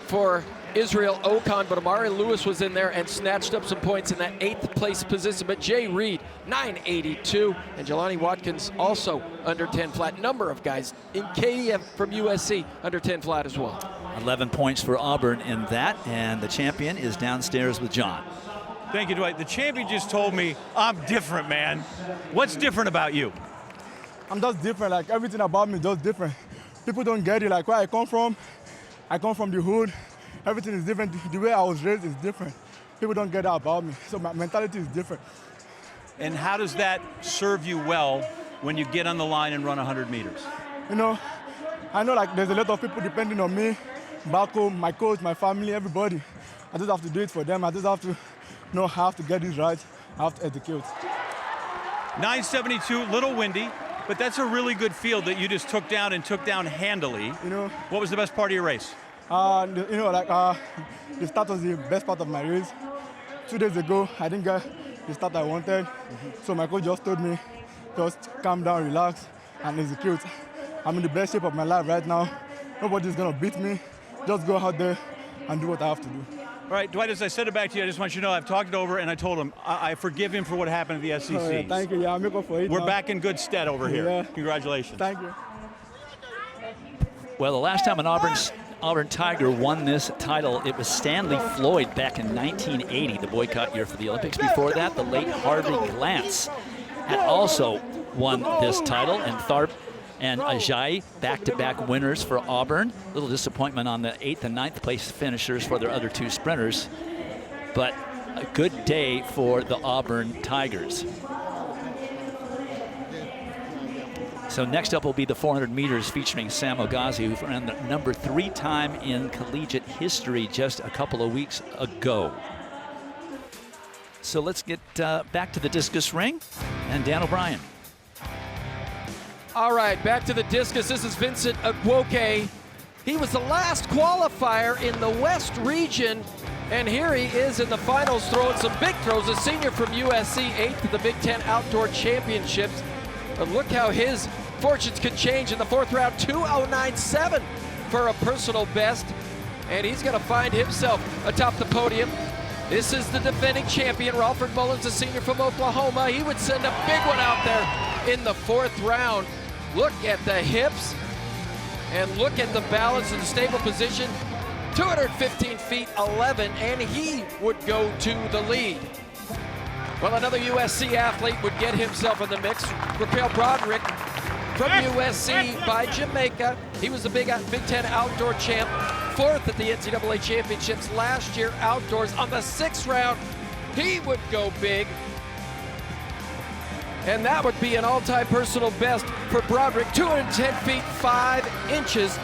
for Israel Ocon, but Amari Lewis was in there and snatched up some points in that 8th place position. But Jay Reed, 982, and Jelani Watkins also under 10 flat. Number of guys in KEF from USC under 10 flat as well. 11 points for Auburn in that, and the champion is downstairs with John. Thank you, Dwight. The champion just told me I'm different, man. What's different about you? I'm just different. Like, everything about me is just different. People don't get it. Like, where I come from the hood. Everything is different. The way I was raised is different. People don't get that about me. So my mentality is different. And how does that serve you well when you get on the line and run 100 meters? You know, I know like there's a lot of people depending on me, back home, my coach, my family, everybody. I just have to do it for them. I just have to know how to get this right. I have to execute. 972, little windy, but that's a really good field that you just took down handily. You know, what was the best part of your race? The start was the best part of my race. 2 days ago, I didn't get the start I wanted. So my coach just told me, just calm down, relax, and execute. I'm in the best shape of my life right now. Nobody's gonna beat me. Just go out there and do what I have to do. All right, Dwight, as I said it back to you, I just want you to know I've talked it over and I told him I forgive him for what happened at the SEC. Oh, yeah, thank you. Yeah, I'll make up for it. We're now. back in good stead over here. Yeah. Congratulations. Thank you. Well, the last time an Auburn Tiger won this title. It was Stanley Floyd back in 1980, the boycott year for the Olympics. Before that, the late Harvey Glantz had also won this title, and Tharp and Ajayi, back-to-back winners for Auburn. A little disappointment on the 8th and 9th place finishers for their other two sprinters, but a good day for the Auburn Tigers. So next up will be the 400 meters featuring Sam Ogazi, who ran the #3 time in collegiate history just a couple of weeks ago. So let's get back to the discus ring and Dan O'Brien. All right, back to the discus. This is Vincent Agwoke. He was the last qualifier in the West region, and here he is in the finals throwing some big throws. A senior from USC, 8th at the Big Ten Outdoor Championships. But look how his fortunes could change in the 4th round. 2:09.7 for a personal best, and he's going to find himself atop the podium. This is the defending champion, Ralford Mullins, a senior from Oklahoma. He would send a big one out there in the 4th round. Look at the hips, and look at the balance and the stable position. 215 feet 11, and he would go to the lead. Well, another USC athlete would get himself in the mix. Raquel Broderick from USC by Jamaica. He was the Big Ten Outdoor Champ, 4th at the NCAA Championships last year outdoors. On the 6th round, he would go big. And that would be an all-time personal best for Broderick, 210 feet 5 inches.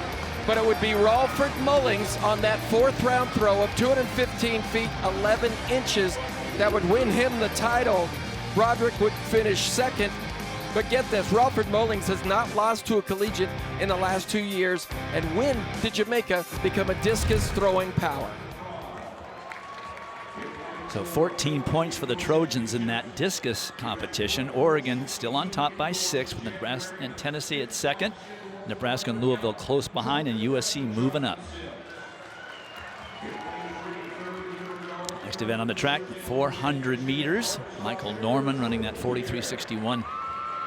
But it would be Ralford Mullins on that 4th round throw of 215 feet 11 inches that would win him the title. Broderick would finish 2nd. But get this, Ralford Mullins has not lost to a collegiate in the last 2 years. And when did Jamaica become a discus throwing power? So 14 points for the Trojans in that discus competition. Oregon still on top by 6 with Nebraska and Tennessee at 2nd. Nebraska and Louisville close behind, and USC moving up. Next event on the track, 400 meters. Michael Norman running that 43.61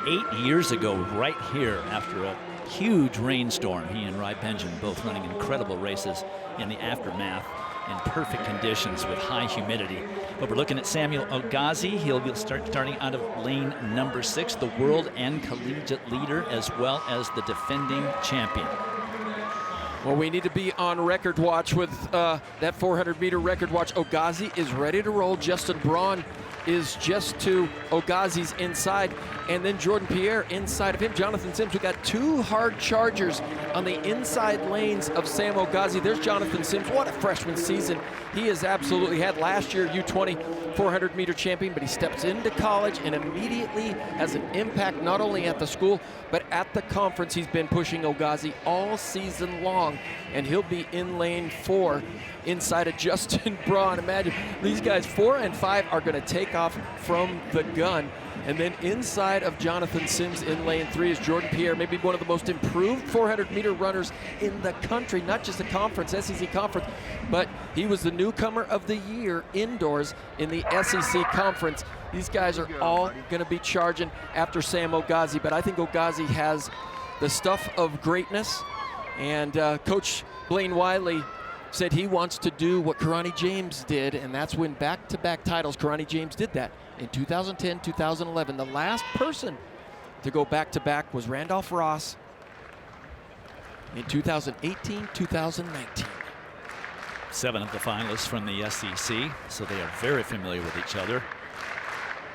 8 years ago right here after a huge rainstorm. He and Rai Benjamin both running incredible races in the aftermath in perfect conditions with high humidity. But we're looking at Samuel Ogazi. He'll be starting out of lane number 6, the world and collegiate leader, as well as the defending champion. Well, we need to be on record watch with that 400-meter record watch. Ogazi is ready to roll. Justin Braun is just to Ogazi's inside, and then Jordan Pierre inside of him. Jonathan Sims, we got 2 hard chargers on the inside lanes of Sam Ogazi. There's Jonathan Sims. What a freshman season he has absolutely had. Last year, U20 400-meter champion, but he steps into college and immediately has an impact not only at the school, but at the conference. He's been pushing Ogazi all season long, and he'll be in lane 4 inside of Justin Braun. Imagine these guys 4 and 5 are going to take off from the gun. And then inside of Jonathan Sims in lane 3 is Jordan Pierre, maybe one of the most improved 400-meter runners in the country, not just the conference, SEC conference, but he was the newcomer of the year indoors in the SEC conference. These guys are all going to be charging after Sam Ogazi, but I think Ogazi has the stuff of greatness, and Coach Blaine Wiley said he wants to do what Karani James did, and that's win back-to-back titles. Karani James did that in 2010, 2011. The last person to go back-to-back was Randolph Ross in 2018, 2019. 7 of the finalists from the SEC, so they are very familiar with each other.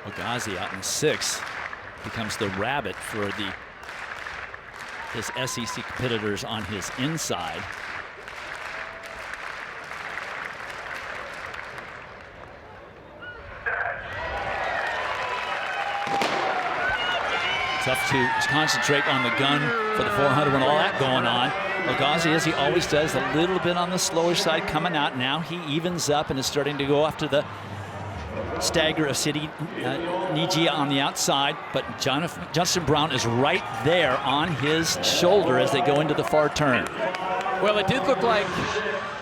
Ogazi out in 6 becomes the rabbit for his SEC competitors on his inside. Tough to concentrate on the gun for the 400 when all that going on. Ogazi, as he always does, a little bit on the slower side coming out. Now he evens up and is starting to go after the stagger of City Nijia on the outside, but Justin Braun is right there on his shoulder as they go into the far turn. Well, it did look like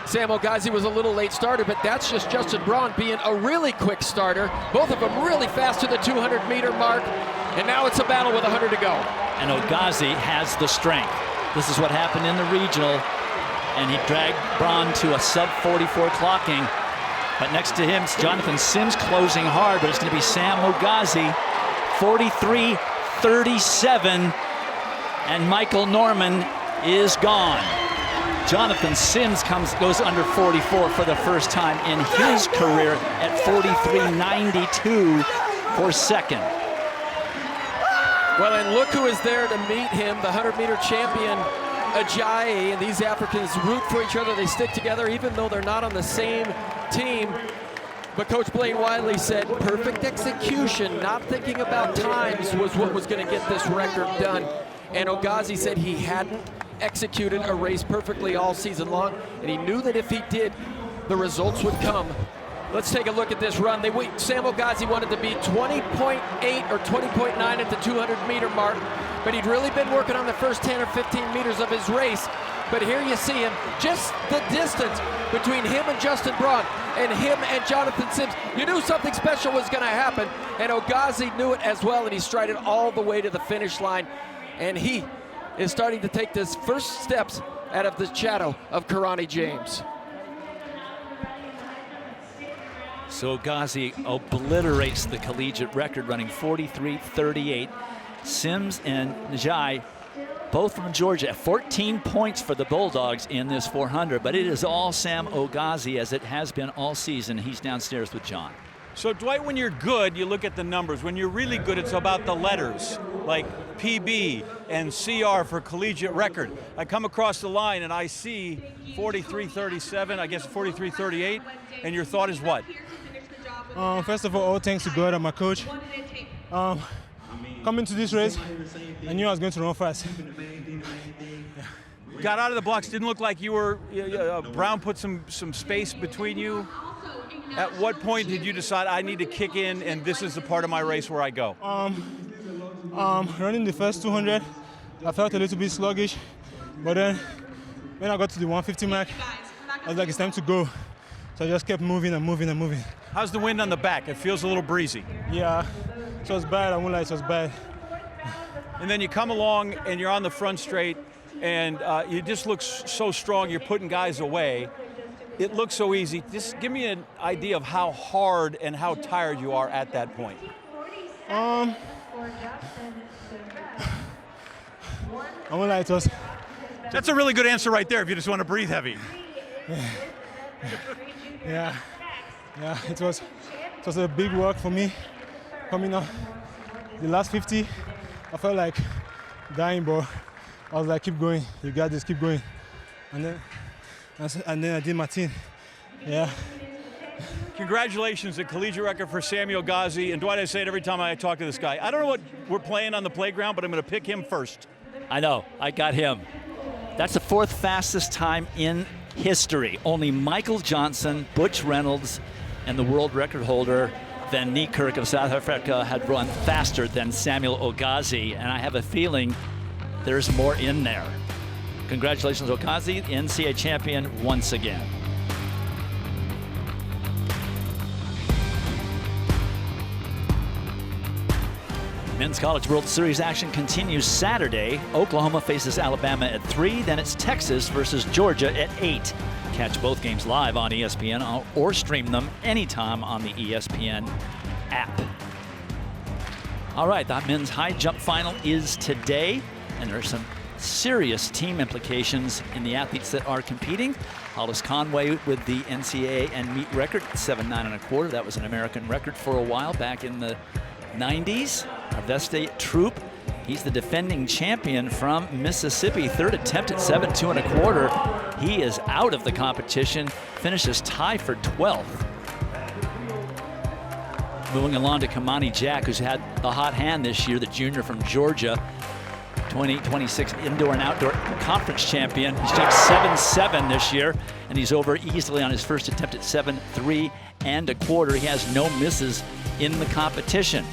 Sam Ogazi was a little late starter, but that's just Justin Braun being a really quick starter. Both of them really fast to the 200-meter mark, and now it's a battle with 100 to go. And Ogazi has the strength. This is what happened in the regional. and he dragged Braun to a sub-44 clocking. But next to him, Jonathan Sims closing hard, but it's going to be Sam Ogazi, 43-37, and Michael Norman is gone. Jonathan Sims goes under 44 for the first time in his career at 43.92 for second. Well, and look who is there to meet him, the 100-meter champion, Ajayi. And these Africans root for each other. They stick together even though they're not on the same team. But Coach Blaine Wiley said perfect execution, not thinking about times, was what was going to get this record done. And Ogazi said he hadn't executed a race perfectly all season long, and he knew that if he did, the results would come. Let's take a look at this run. Sam Ogazi wanted to be 20.8 or 20.9 at the 200-meter mark, but he'd really been working on the first 10 or 15 meters of his race. But here you see him, just the distance between him and Justin Braun and him and Jonathan Sims. You knew something special was going to happen, and Ogazi knew it as well, and he strided all the way to the finish line. And he is starting to take his first steps out of the shadow of Karani James. So Ogazi obliterates the collegiate record, running 43.38. Sims and Njai, both from Georgia, 14 points for the Bulldogs in this 400, but it is all Sam Ogazi, as it has been all season. He's downstairs with John. So Dwight, when you're good, you look at the numbers. When you're really good, it's about the letters, like PB and CR for collegiate record. I come across the line and I see 43.37, I guess 43.38, and your thought is what? First of all thanks to God and my coach. Coming to this race, I knew I was going to run fast. Got out of the blocks, didn't look like you were, Brown put some space between you. At what point did you decide I need to kick in and this is the part of my race where I go? Running the first 200, I felt a little bit sluggish, but then when I got to the 150 mark, I was like, it's time to go. So I just kept moving and moving and moving. How's the wind on the back? It feels a little breezy. Yeah, it was bad. I won't lie, it was bad. And then you come along and you're on the front straight and you just look so strong, you're putting guys away. It looks so easy. Just give me an idea of how hard and how tired you are at that point. I won't lie, it was. That's a really good answer right there if you just want to breathe heavy. Yeah, it was a big work for me. Coming up, the last 50, I felt like dying, but I was like, keep going, you got this, keep going. And then I did my thing. Yeah. Congratulations, the collegiate record for Samuel Ogazi. And Dwight, I say it every time I talk to this guy. I don't know what we're playing on the playground, but I'm going to pick him first. I know, I got him. That's the fourth fastest time in history. Only Michael Johnson, Butch Reynolds, and the world record holder Van Niekerk of South Africa had run faster than Samuel Ogazi, and I have a feeling there's more in there. Congratulations, Ogazi, NCAA champion once again. Men's College World Series action continues Saturday. Oklahoma faces Alabama at 3, then it's Texas versus Georgia at 8. Catch both games live on ESPN or stream them anytime on the ESPN app. All right, the men's high jump final is today, and there are some serious team implications in the athletes that are competing. Hollis Conway with the NCAA and meet record, 7.9 1/4. That was an American record for a while back in the 90s. Aveste Troop, he's the defending champion from Mississippi. Third attempt at 7.2 1/4. He is out of the competition, finishes tie for 12th. Moving along to Kamani Jack, who's had a hot hand this year, the junior from Georgia. 2026 indoor and outdoor conference champion. He's jumped 7.7 this year, and he's over easily on his first attempt at 7.3 1/4. He has no misses in the competition.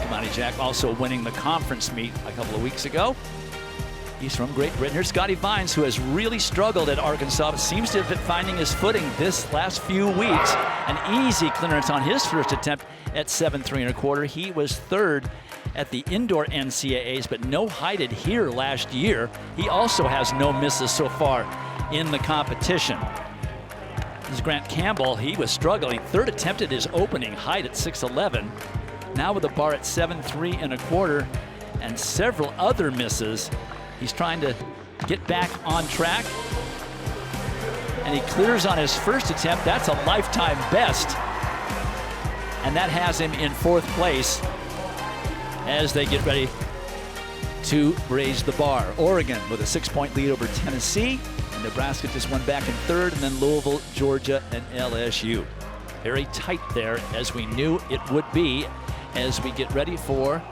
Kamani Jack also winning the conference meet a couple of weeks ago. He's from Great Britain. Here's Scotty Vines, who has really struggled at Arkansas, but seems to have been finding his footing this last few weeks. An easy clearance on his first attempt at 7.3 1/4. He was third at the indoor NCAAs, but no heighted here last year. He also has no misses so far in the competition. This is Grant Campbell. He was struggling. Third attempt at his opening height at 6'11". Now with a bar at 7.3 1/4 and several other misses. He's trying to get back on track. And he clears on his first attempt. That's a lifetime best. And that has him in 4th place as they get ready to raise the bar. Oregon with a 6-point lead over Tennessee. And Nebraska just won back in 3rd, and then Louisville, Georgia, and LSU. Very tight there, as we knew it would be, as we get ready for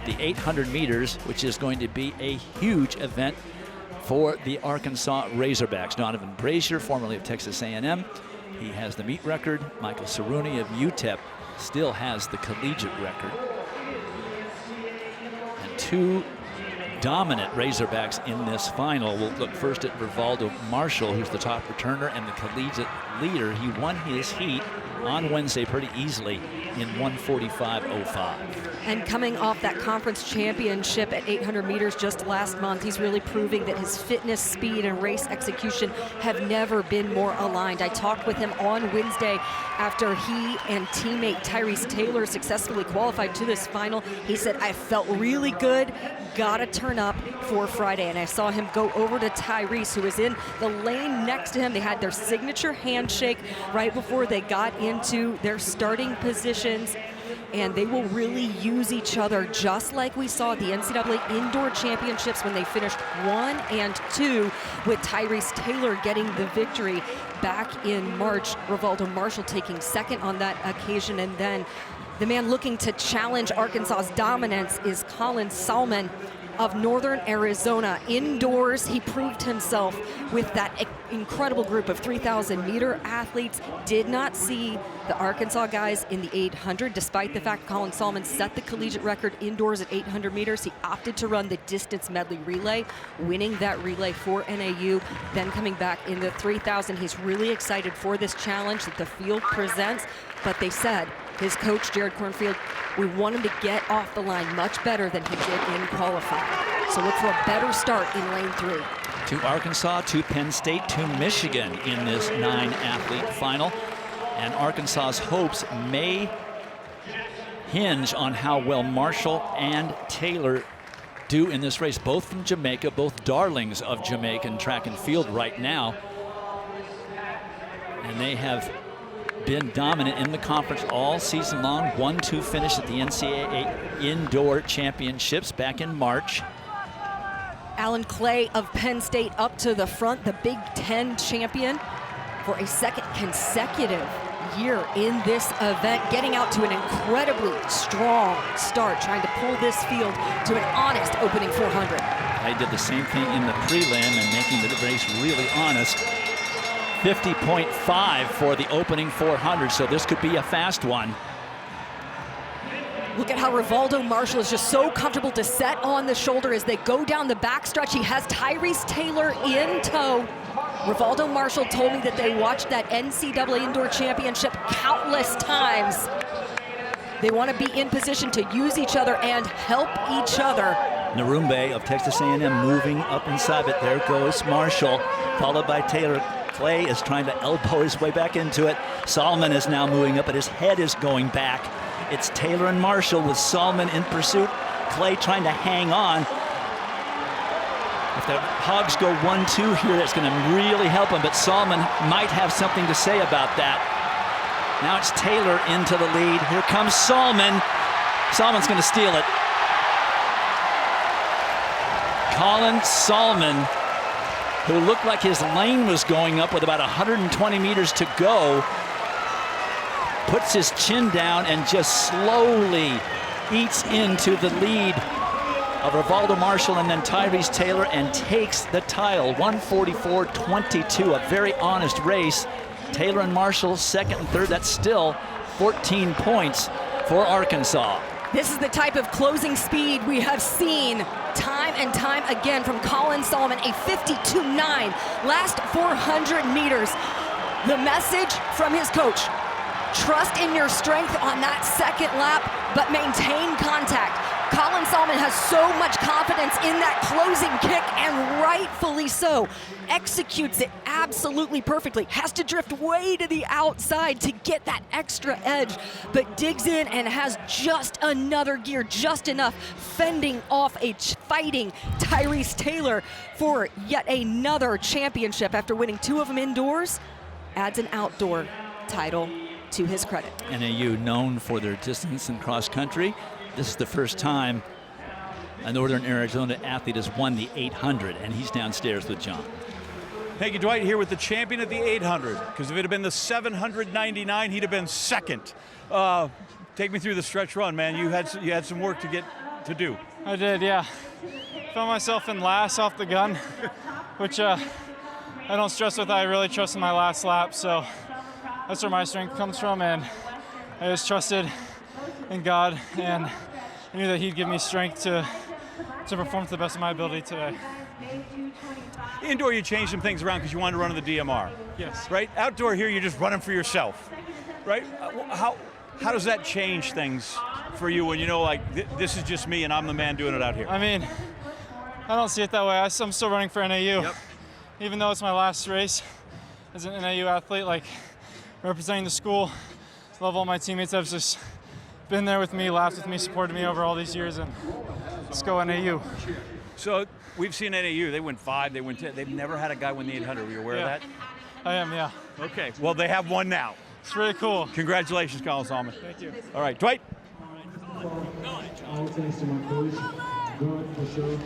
the 800 meters, which is going to be a huge event for the Arkansas Razorbacks. Donovan Brazier, formerly of Texas A&M, he has the meet record. Michael Cerrone of UTEP still has the collegiate record. And 2 dominant Razorbacks in this final. We'll look first at Rivaldo Marshall, who's the top returner and the collegiate leader. He won his heat on Wednesday pretty easily in 1:45.05. And coming off that conference championship at 800 meters just last month, he's really proving that his fitness, speed, and race execution have never been more aligned. I talked with him on Wednesday after he and teammate Tyrese Taylor successfully qualified to this final. He said, I felt really good, gotta turn up for Friday. And I saw him go over to Tyrese, who was in the lane next to him. They had their signature handshake right before they got into their starting positions. And they will really use each other, just like we saw at the NCAA Indoor Championships when they finished 1 and 2, with Tyrese Taylor getting the victory back in March. Rivaldo Marshall taking 2nd on that occasion. And then the man looking to challenge Arkansas's dominance is Colin Salmon of Northern Arizona. Indoors, he proved himself with that incredible group of 3,000-meter athletes. Did not see the Arkansas guys in the 800, despite the fact Colin Salmon set the collegiate record indoors at 800 meters. He opted to run the distance medley relay, winning that relay for NAU, then coming back in the 3,000. He's really excited for this challenge that the field presents, but they said, his coach, Jared Cornfield, we want him to get off the line much better than he did in qualifying. So look for a better start in lane 3. 2 Arkansas, 2 Penn State, 2 Michigan in this 9-athlete final. And Arkansas's hopes may hinge on how well Marshall and Taylor do in this race. Both from Jamaica, both darlings of Jamaican track and field right now. And they have been dominant in the conference all season long. 1-2 finish at the NCAA Indoor Championships back in March. Alan Clay of Penn State up to the front, the Big Ten champion for a 2nd consecutive year in this event, getting out to an incredibly strong start, trying to pull this field to an honest opening 400. I did the same thing in the prelim and making the race really honest. 50.5 for the opening 400, so this could be a fast one. Look at how Rivaldo Marshall is just so comfortable to set on the shoulder as they go down the backstretch. He has Tyrese Taylor in tow. Rivaldo Marshall told me that they watched that NCAA Indoor Championship countless times. They want to be in position to use each other and help each other. Narumbe of Texas A&M moving up inside, but there goes Marshall, followed by Taylor. Clay is trying to elbow his way back into it. Solomon is now moving up, but his head is going back. It's Taylor and Marshall with Solomon in pursuit. Clay trying to hang on. If the Hogs go 1-2 here, that's going to really help him, but Solomon might have something to say about that. Now it's Taylor into the lead. Here comes Solomon. Solomon's going to steal it. Colin Solomon, who looked like his lane was going up with about 120 meters to go, puts his chin down and just slowly eats into the lead of Rivaldo Marshall and then Tyrese Taylor and takes the title. 1:44.22, a very honest race. Taylor and Marshall 2nd and 3rd. That's still 14 points for Arkansas. This is the type of closing speed we have seen time and time again from Colin Solomon, a 52.9. Last 400 meters. The message from his coach, trust in your strength on that second lap, but maintain contact. Colin Solomon has so much confidence in that closing kick, and rightfully so. Executes it absolutely perfectly. Has to drift way to the outside to get that extra edge, but digs in and has just another gear, just enough, fending off a fighting Tyrese Taylor for yet another championship after winning 2 of them indoors. Adds an outdoor title to his credit. NAU known for their distance and cross country. This is the first time a Northern Arizona athlete has won the 800, and he's downstairs with John. Thank you, Dwight, here with the champion of the 800, because if it had been the 799, he'd have been second. Take me through the stretch run, man. You had some work to do. I did, yeah. Found myself in last off the gun, which I don't stress with. I really trust in my last lap, so that's where my strength comes from, and I just trusted in God, and I knew that He'd give me strength to perform to the best of my ability today. Indoor, you changed some things around because you wanted to run in the DMR. Yes. Right? Outdoor here, you're just running for yourself, right? How does that change things for you when you know, like, this is just me and I'm the man doing it out here? I mean, I don't see it that way. I'm still running for NAU. Yep. Even though it's my last race as an NAU athlete, like, representing the school, love all my teammates that have just been there with me, laughed with me, supported me over all these years, and let's go NAU. So we've seen NAU, they win 5, they win 10. They've never had a guy win the 800. Were you aware of that? I am, yeah. Okay, well, they have one now. It's really cool. Congratulations, Colin Solomon. Thank you. All right, Dwight.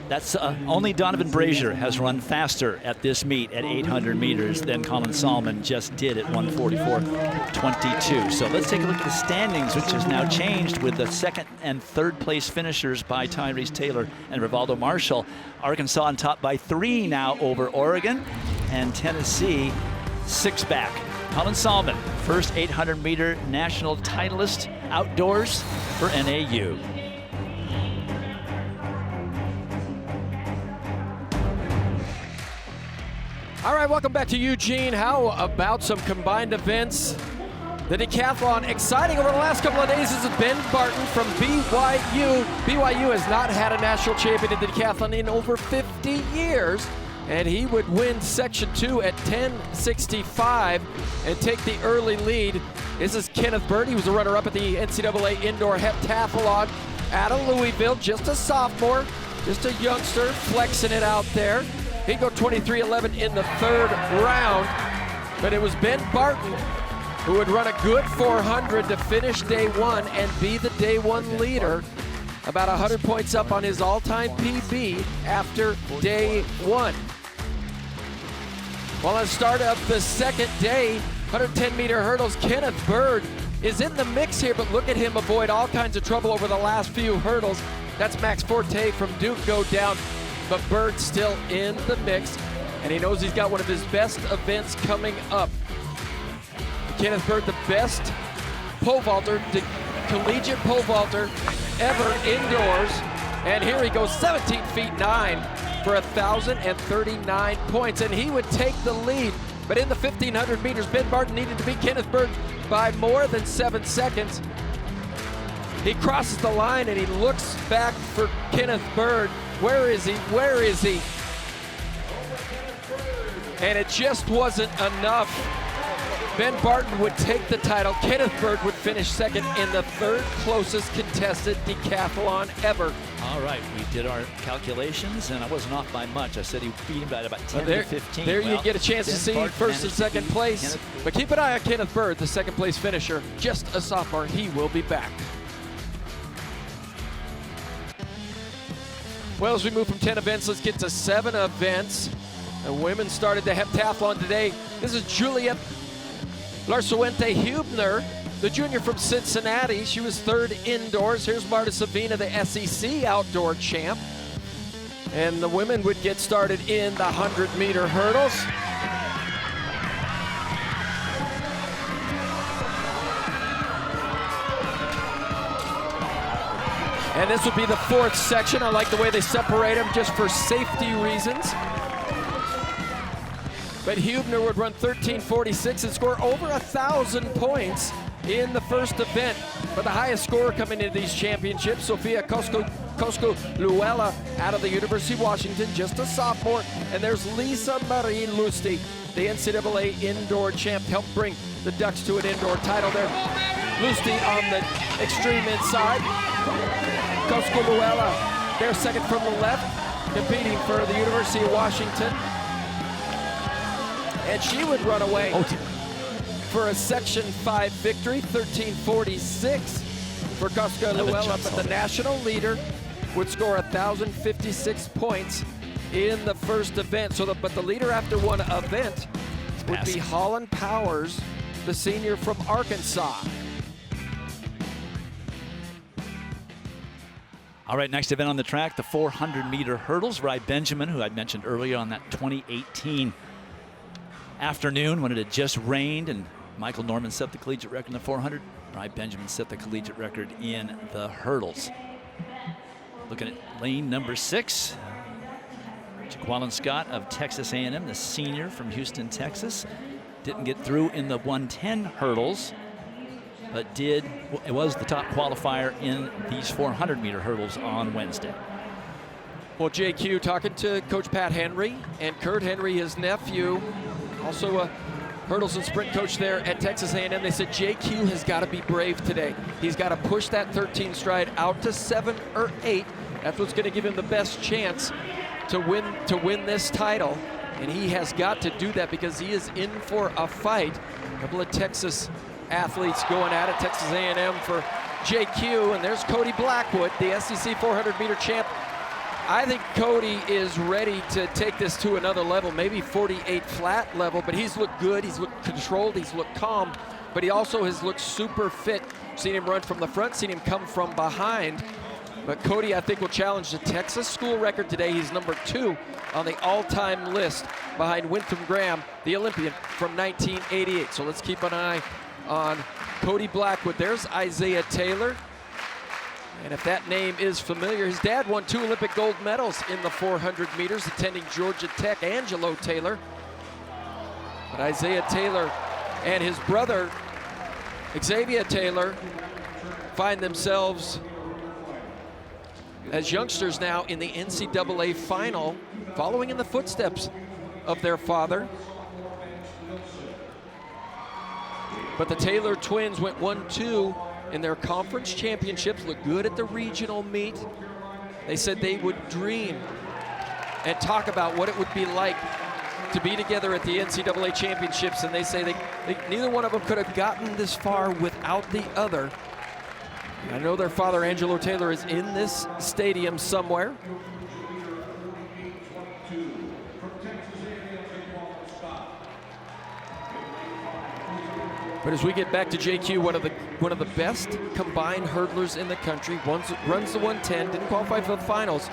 That's only Donovan Brazier has run faster at this meet at 800 meters than Colin Solomon just did at 1:44.22. So let's take a look at the standings, which has now changed with the second and third place finishers by Tyrese Taylor and Rivaldo Marshall. Arkansas on top by 3 now over Oregon, and Tennessee 6 back. Colin Solomon, first 800-meter national titleist outdoors for NAU. All right, welcome back to Eugene. How about some combined events? The decathlon, exciting over the last couple of days. This is Ben Barton from BYU. BYU has not had a national champion in the decathlon in over 50 years. And he would win Section 2 at 10:65 and take the early lead. This is Kenneth Bird. He was a runner-up at the NCAA Indoor Heptathlon out of Louisville, just a sophomore, just a youngster, flexing it out there. He'd go 23:11 in the third round, but it was Ben Barton who would run a good 400 to finish day one and be the day one leader. About 100 points up on his all-time PB after day one. Well, at the start of the second day, 110-meter hurdles, Kenneth Bird is in the mix here, but look at him avoid all kinds of trouble over the last few hurdles. That's Max Forte from Duke go down, but Bird still in the mix, and he knows he's got one of his best events coming up. Kenneth Bird, the best pole vaulter, the collegiate pole vaulter ever indoors, and here he goes 17 feet 9 for 1,039 points, and he would take the lead. But in the 1,500 meters, Ben Barton needed to beat Kenneth Bird by more than 7 seconds. He crosses the line and he looks back for Kenneth Bird. Where is he? Where is he? And it just wasn't enough. Ben Barton would take the title. Kenneth Bird would finish second in the third closest contested decathlon ever. All right, we did our calculations, and I wasn't off by much. I said he beat him by about 10 to 15. There well, you get a chance to see first and second place. But keep an eye on Kenneth Bird, the second place finisher. Just a sophomore, he will be back. Well, as we move from 10 events, let's get to 7 events. The women started the heptathlon today. This is Juliet Larsuente Hubner, the junior from Cincinnati. She was third indoors. Here's Marta Savina, the SEC outdoor champ. And the women would get started in the 100-meter hurdles. And this would be the fourth section. I like the way they separate them just for safety reasons. But Hubner would run 13:46 and score over 1,000 points in the first event. But the highest scorer coming into these championships, Sofia Cosco-Luella out of the University of Washington, just a sophomore. And there's Lisa Marie Lustig, the NCAA indoor champ, helped bring the Ducks to an indoor title there. Lustig on the extreme inside. Cosco-Luella, their second from the left, competing for the University of Washington. And she would run away for a Section 5 victory, 13:46 for Cosco-Luella, but the national leader would score 1,056 points in the first event. But the leader after one event would be Holland Powers, the senior from Arkansas. All right, next event on the track, the 400-meter hurdles. Rai Benjamin, who I'd mentioned earlier on that 2018 afternoon when it had just rained and Michael Norman set the collegiate record in the 400. Rai Benjamin set the collegiate record in the hurdles. Looking at lane number 6, Jaqueline Scott of Texas A&M, the senior from Houston, Texas. Didn't get through in the 110 hurdles, but it was the top qualifier in these 400-meter hurdles on Wednesday. Well, JQ talking to Coach Pat Henry and Kurt Henry, his nephew, also a hurdles and sprint coach there at Texas A&M. They said JQ has got to be brave today. He's got to push that 13 stride out to 7 or 8. That's what's going to give him the best chance to win this title. And he has got to do that because he is in for a fight. A couple of Texas athletes going at it. Texas A&M for JQ, and there's Cody Blackwood, the SEC 400-meter champ. I think Cody is ready to take this to another level, maybe 48 flat level, but he's looked good, he's looked controlled, he's looked calm, but he also has looked super fit. Seen him run from the front, seen him come from behind. But Cody, I think, will challenge the Texas school record today. He's number 2 on the all-time list behind Winthrop Graham, the Olympian from 1988. So let's keep an eye on Cody Blackwood. There's Isaiah Taylor. And if that name is familiar, his dad won 2 Olympic gold medals in the 400 meters, attending Georgia Tech, Angelo Taylor. But Isaiah Taylor and his brother, Xavier Taylor, find themselves as youngsters now in the NCAA final, following in the footsteps of their father. But the Taylor twins went 1-2 in their conference championships, looked good at the regional meet. They said they would dream and talk about what it would be like to be together at the NCAA championships, and they say neither one of them could have gotten this far without the other. I know their father, Angelo Taylor, is in this stadium somewhere. But as we get back to JQ, one of the best combined hurdlers in the country, runs the 110, didn't qualify for the finals,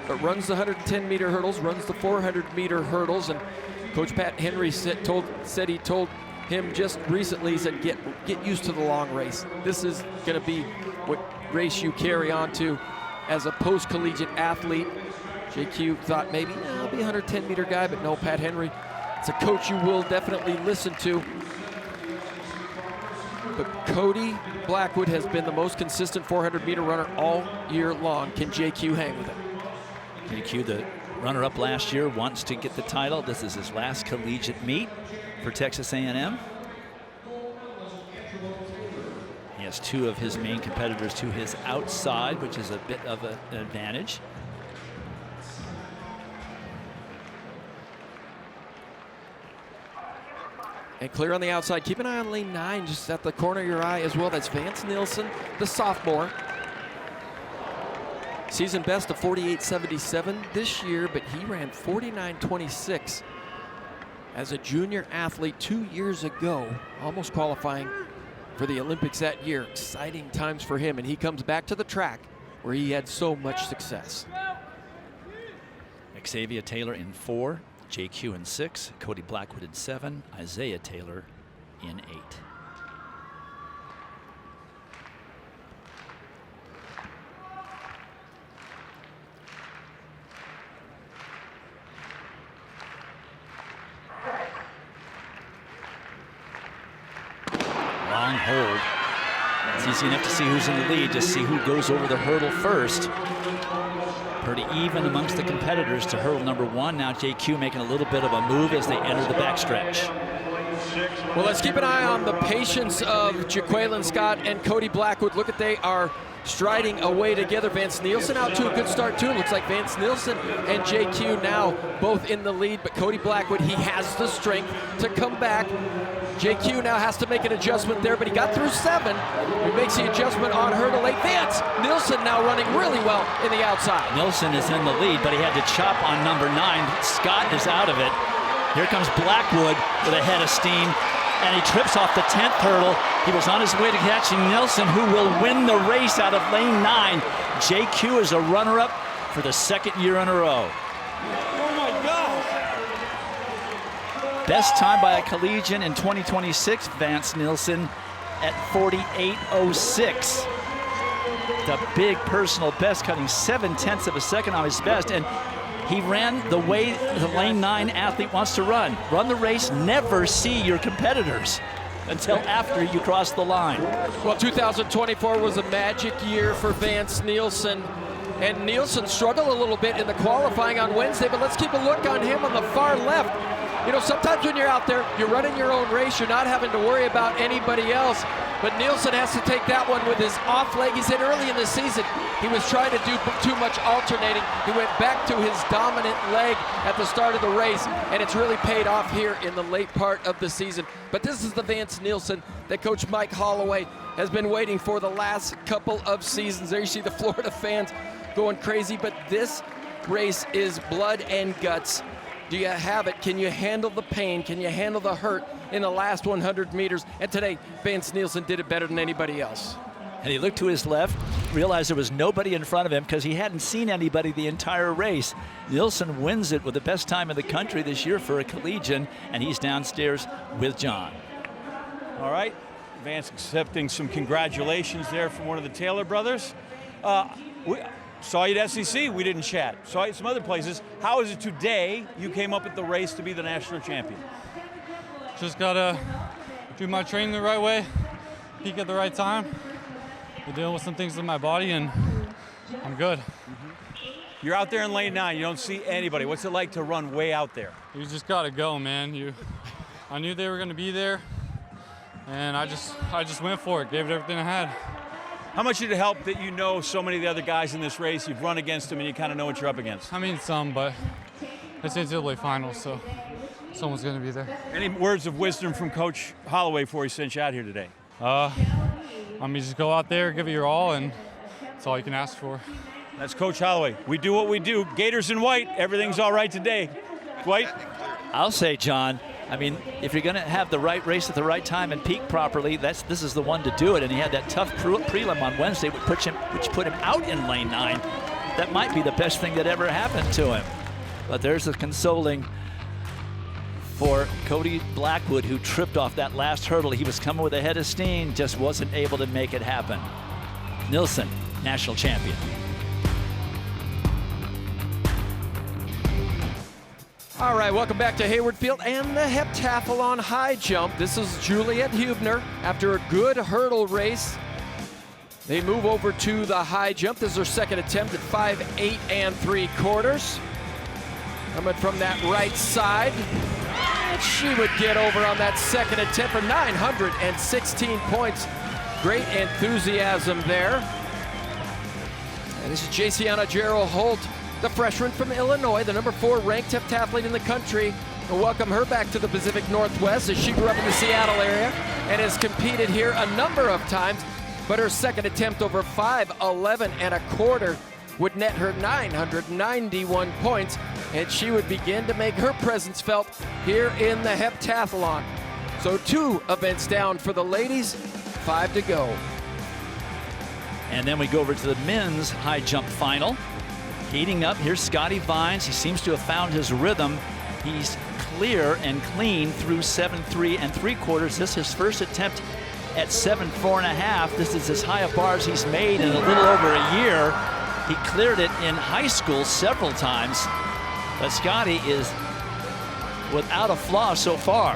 but runs the 110-meter hurdles, runs the 400-meter hurdles, and Coach Pat Henry said he told him just recently, he said, get used to the long race. This is going to be what race you carry on to as a post-collegiate athlete. JQ thought maybe, I'll be a 110-meter guy, but no, Pat Henry, it's a coach you will definitely listen to. But Cody Blackwood has been the most consistent 400-meter runner all year long. Can JQ hang with him? JQ, the runner-up last year, wants to get the title. This is his last collegiate meet for Texas A&M. He has 2 of his main competitors to his outside, which is a bit of an advantage. And clear on the outside. Keep an eye on lane 9, just at the corner of your eye as well. That's Vance Nilsson, the sophomore. Season best of 48.77 this year, but he ran 49.26 as a junior athlete 2 years ago, almost qualifying for the Olympics that year. Exciting times for him, and he comes back to the track where he had so much success. Xavier Taylor in 4. JQ in 6, Cody Blackwood in 7, Isaiah Taylor in 8. hold. It's easy enough to see who's in the lead, just see who goes over the hurdle first. Pretty even amongst the competitors to hurdle number 1. Now JQ making a little bit of a move as they enter the backstretch. Well, let's keep an eye on the patience of Jaqueline Scott and Cody Blackwood. Look at, they are striding away together. Vance Nielsen out to a good start too. Looks like Vance Nielsen and JQ now both in the lead, but Cody Blackwood, he has the strength to come back. JQ now has to make an adjustment there, but he got through 7. He makes the adjustment on hurdle 8. Vance Nielsen now running really well in the outside. Nielsen is in the lead, but he had to chop on number 9. Scott is out of it. Here comes Blackwood with a head of steam, and he trips off the 10th hurdle. He was on his way to catching Nielsen, who will win the race out of lane 9. JQ is a runner-up for the 2nd year in a row. Oh my God! Best time by a collegian in 2026, Vance Nielsen at 48:06. The big personal best, cutting 0.7 of a second on his best, and he ran the way the lane 9 athlete wants to run. Run the race, never see your competitors until after you cross the line. Well, 2024 was a magic year for Vance Nielsen, and Nielsen struggled a little bit in the qualifying on Wednesday, but let's keep a look on him on the far left. You know, sometimes when you're out there, you're running your own race, you're not having to worry about anybody else. But Nielsen has to take that one with his off leg. He said early in the season, he was trying to do too much alternating. He went back to his dominant leg at the start of the race, and it's really paid off here in the late part of the season. But this is the Vance Nielsen that Coach Mike Holloway has been waiting for the last couple of seasons. There you see the Florida fans going crazy, but this race is blood and guts. Do you have it? Can you handle the pain? Can you handle the hurt in the last 100 meters? And today, Vance Nielsen did it better than anybody else. And he looked to his left, realized there was nobody in front of him because he hadn't seen anybody the entire race. Nielsen wins it with the best time in the country this year for a collegian, and he's downstairs with John. All right, Vance accepting some congratulations there from one of the Taylor brothers. We saw you at SEC, we didn't chat. Saw you at some other places. How is it today you came up with the race to be the national champion? Just gotta do my training the right way, peak at the right time. I deal with some things in my body, and I'm good. You're out there in lane 9. You don't see anybody. What's it like to run way out there? You just gotta go, man. I knew they were gonna be there, and I just went for it. Gave it everything I had. How much did it help that you know so many of the other guys in this race? You've run against them, and you kind of know what you're up against. I mean, some, but it's NCAA finals, so someone's gonna be there. Any words of wisdom from Coach Holloway before he sent you out here today? I mean, just go out there, give it your all, and that's all you can ask for. That's Coach Holloway. We do what we do. Gators in white. Everything's all right today. White? I'll say, John, I mean, if you're going to have the right race at the right time and peak properly, this is the one to do it. And he had that tough prelim on Wednesday, which put him out in lane 9. That might be the best thing that ever happened to him. But there's the consoling for Cody Blackwood, who tripped off that last hurdle. He was coming with a head of steam, just wasn't able to make it happen. Nielsen, national champion. All right, welcome back to Hayward Field and the heptathlon high jump. This is Juliet Hubner. After a good hurdle race, they move over to the high jump. This is her second attempt at 5'8 3/4. Coming from that right side. And she would get over on that second attempt for 916 points. Great enthusiasm there. And this is Jaciana Gerald Holt, the freshman from Illinois, the number 4 ranked heptathlete in the country. We'll welcome her back to the Pacific Northwest, as she grew up in the Seattle area and has competed here a number of times. But her second attempt over 5'11 1/4 would net her 991 points, and she would begin to make her presence felt here in the heptathlon. So 2 events down for the ladies, 5 to go. And then we go over to the men's high jump final. Heating up, here's Scotty Vines. He seems to have found his rhythm. He's clear and clean through 7'3 3/4. This is his first attempt at 7'4 1/2. This is as high a bar as he's made in a little over a year. He cleared it in high school several times, but Scotty is without a flaw so far.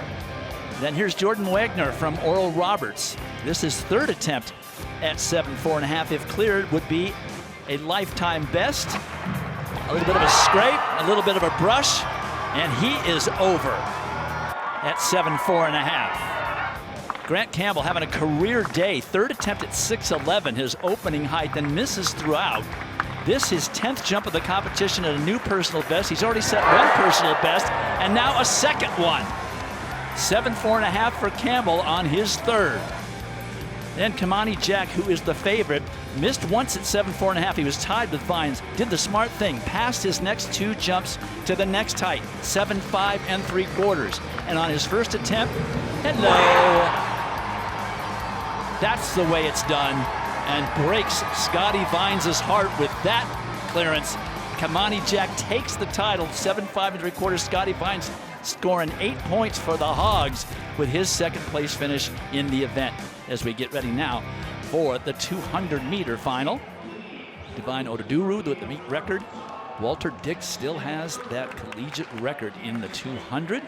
Then here's Jordan Wagner from Oral Roberts. This is third attempt at 7.4.5. If cleared, would be a lifetime best. A little bit of a scrape, a little bit of a brush, and he is over at 7.4.5. Grant Campbell having a career day. Third attempt at 6.11, his opening height, then misses throughout. This his 10th jump of the competition at a new personal best. He's already set one personal best, and now a second one. 7.4.5 for Campbell on his third. Then Kamani Jack, who is the favorite, missed once at 7.4.5. He was tied with Vines, did the smart thing, passed his next two jumps to the next height, 7.5 3/4. And on his first attempt, hello. That's the way it's done, and breaks Scotty Vines' heart with that clearance. Kamani Jack takes the title, 7.5 3/4. Scotty Vines scoring 8 points for the Hogs with his second place finish in the event. As we get ready now for the 200-meter final. Divine Oduduru with the meet record. Walter Dix still has that collegiate record in the 200.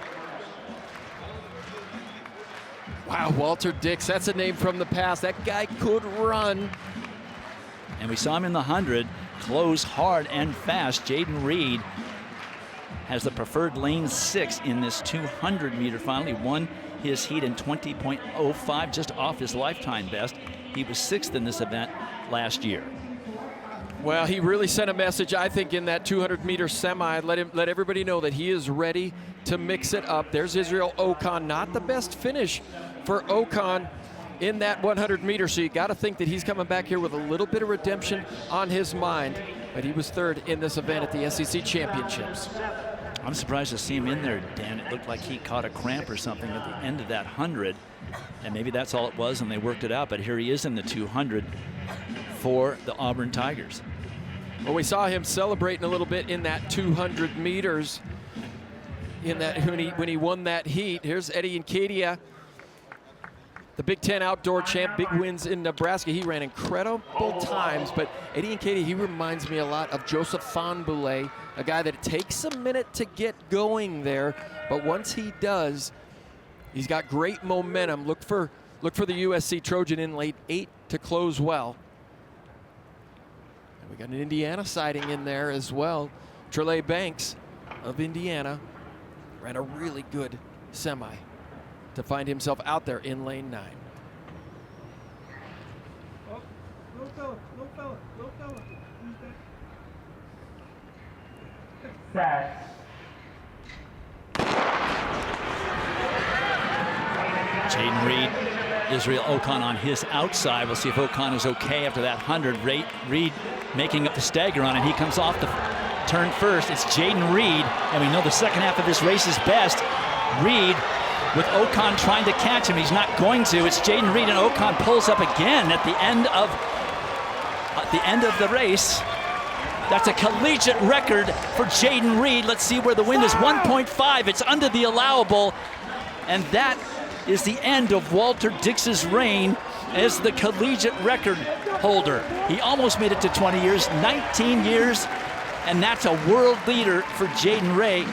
Wow, Walter Dix, that's a name from the past. That guy could run. And we saw him in the 100 close hard and fast. Jaden Reed has the preferred lane 6 in this 200-meter final. He won his heat in 20.05, just off his lifetime best. He was 6th in this event last year. Well, he really sent a message, I think, in that 200-meter semi. Let everybody know that he is ready to mix it up. There's Israel Okon, not the best finish for Okon in that 100-meter, so you got to think that he's coming back here with a little bit of redemption on his mind. But he was third in this event at the SEC Championships. I'm surprised to see him in there, Dan. It looked like he caught a cramp or something at the end of that 100, and maybe that's all it was, and they worked it out. But here he is in the 200 for the Auburn Tigers. Well, we saw him celebrating a little bit in that 200 meters in that when he won that heat. Here's Eddie Nkadia, the Big Ten outdoor champ, big wins in Nebraska. He ran incredible times, but Eddie Nkadia, he reminds me a lot of Joseph Fahnbulleh, a guy that it takes a minute to get going there, but once he does, he's got great momentum. Look for the USC Trojan in late 8 to close well. And we got an Indiana sighting in there as well. Trelay Banks of Indiana ran a really good semi to find himself out there in lane 9. Jaden Reed, Israel Okon on his outside. We'll see if Okon is okay after that 100. Reed making up the stagger on it. He comes off the turn first. It's Jaden Reed, and we know the second half of this race is best. Reed with Okon trying to catch him. He's not going to. It's Jaden Reed, and Okon pulls up again at the end of the race. That's a collegiate record for Jaden Reed. Let's see where the wind is. 1.5. It's under the allowable. And that is the end of Walter Dix's reign as the collegiate record holder. He almost made it to 20 years, 19 years, and that's a world leader for Jaden Reed.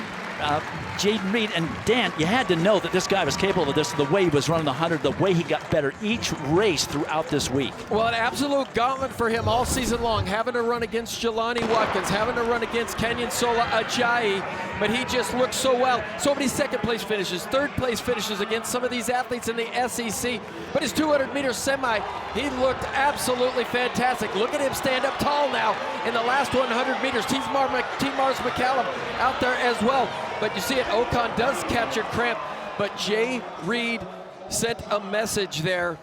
And Dan, you had to know that this guy was capable of this, the way he was running the 100, the way he got better each race throughout this week. Well, an absolute gauntlet for him all season long, having to run against Jelani Watkins, having to run against Kenyon Sola Ajayi, but he just looked so well. So many second place finishes, third place finishes against some of these athletes in the SEC. But his 200-meter semi, he looked absolutely fantastic. Look at him stand up tall now in the last 100 meters. T. Mars McCallum out there as well. But you see it, Okon does catch a cramp, but Jay Reed sent a message there.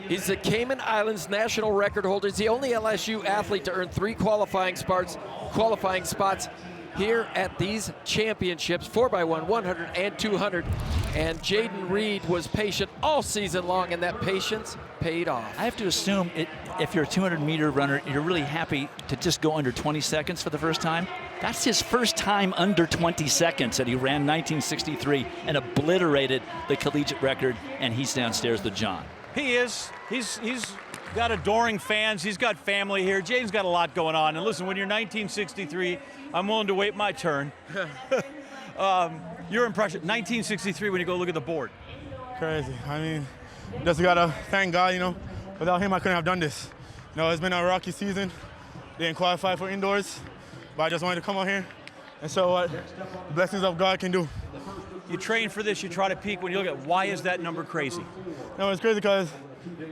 He's the Cayman Islands national record holder. He's the only LSU athlete to earn 3 qualifying spots here at these championships, 4x1, 100 and 200. And Jaden Reed was patient all season long, and that patience paid off. I have to assume if you're a 200-meter runner, you're really happy to just go under 20 seconds for the first time. That's his first time under 20 seconds, and he ran 1963 and obliterated the collegiate record, and he's downstairs with John. He is. He's got adoring fans. He's got family here. Jaden's got a lot going on. And listen, when you're 1963, I'm willing to wait my turn. Your impression, 1963, when you go look at the board. Crazy. I mean, just gotta thank God, you know. Without him, I couldn't have done this. You know, it's been a rocky season. Didn't qualify for indoors, but I just wanted to come out here and show what the blessings of God can do. You train for this, you try to peak. When you look at why is that number crazy? No, it's crazy because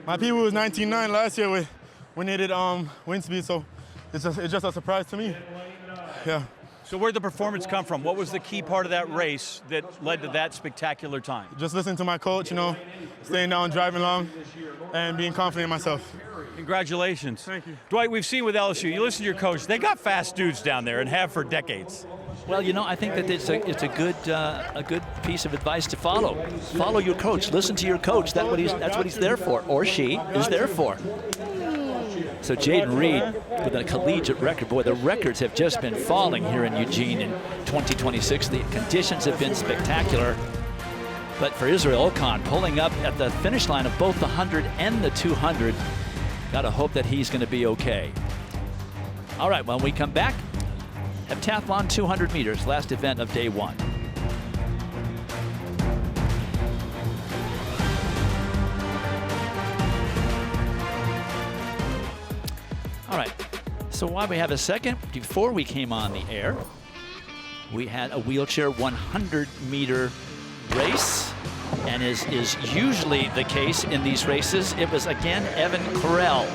my PB was 19.9 last year when they did wind speed, so it's just a surprise to me. Yeah. So where'd the performance come from? What was the key part of that race that led to that spectacular time? Just listening to my coach, you know, staying down, driving long, and being confident in myself. Congratulations. Thank you. Dwight, we've seen with LSU, you listen to your coach, they got fast dudes down there and have for decades. Well, you know, I think that it's a good piece of advice to follow. Follow your coach. Listen to your coach. That's what he's there for, or she is there for. So Jaden Reed with a collegiate record. Boy, the records have just been falling here in Eugene in 2026. The conditions have been spectacular. But for Israel Ocon, pulling up at the finish line of both the 100 and the 200, got to hope that he's going to be okay. All right, when we come back, heptathlon 200 meters, last event of day one. All right, so while we have a second, before we came on the air, we had a wheelchair 100-meter race. And as is usually the case in these races, it was again Evan Carell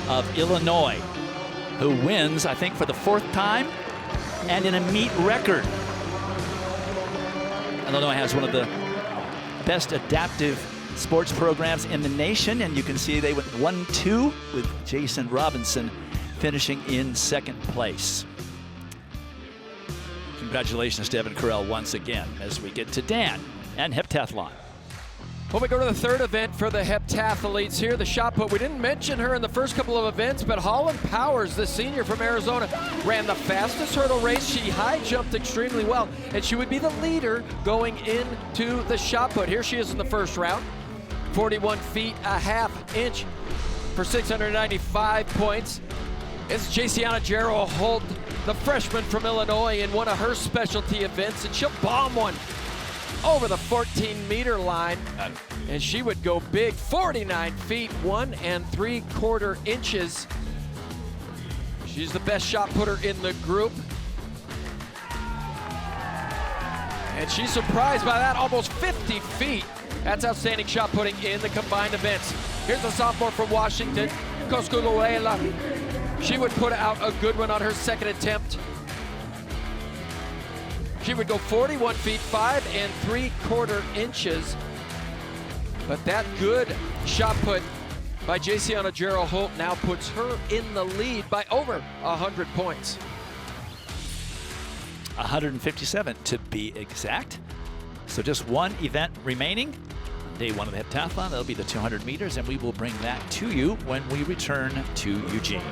of Illinois who wins, I think, for the 4th time and in a meet record. Illinois has one of the best adaptive sports programs in the nation, and you can see they went 1-2 with Jason Robinson finishing in 2nd place. Congratulations to Evan Carell once again as we get to Dan and heptathlon. Well, we go to the 3rd event for the heptathletes here, the shot put. We didn't mention her in the first couple of events, but Holland Powers, the senior from Arizona, ran the fastest hurdle race. She high jumped extremely well, and she would be the leader going into the shot put. Here she is in the first round, 41 feet a half inch for 695 points. It's Jaciana Jarrow Holt, the freshman from Illinois, in one of her specialty events, and she'll bomb one over the 14-meter line, and she would go big, 49 feet, 1 3/4 inches. She's the best shot putter in the group. And she's surprised by that, almost 50 feet. That's outstanding shot putting in the combined events. Here's the sophomore from Washington, Cosculuela. She would put out a good one on her 2nd attempt. She would go 41 feet, 5 3/4 inches. But that good shot put by Jaciana Jarrow Holt now puts her in the lead by over 100 points. 157 to be exact. So just one event remaining. Day one of the heptathlon, that'll be the 200 meters, and we will bring that to you when we return to Eugene.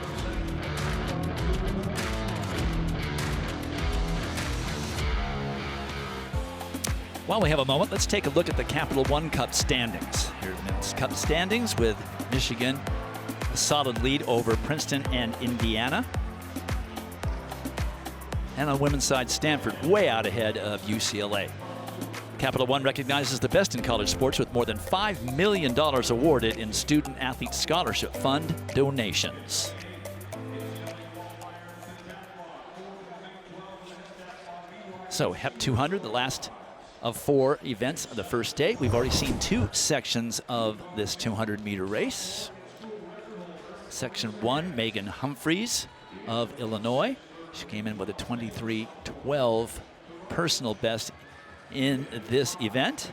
While we have a moment, let's take a look at the Capital One Cup standings. Here's the Men's Cup standings with Michigan a solid lead over Princeton and Indiana. And on the women's side, Stanford way out ahead of UCLA. Capital One recognizes the best in college sports with more than $5 million awarded in Student Athlete Scholarship Fund donations. So HEP 200, the last of 4 events of the first day. We've already seen 2 sections of this 200-meter race. Section 1, Megan Humphreys of Illinois. She came in with a 23:12 personal best in this event.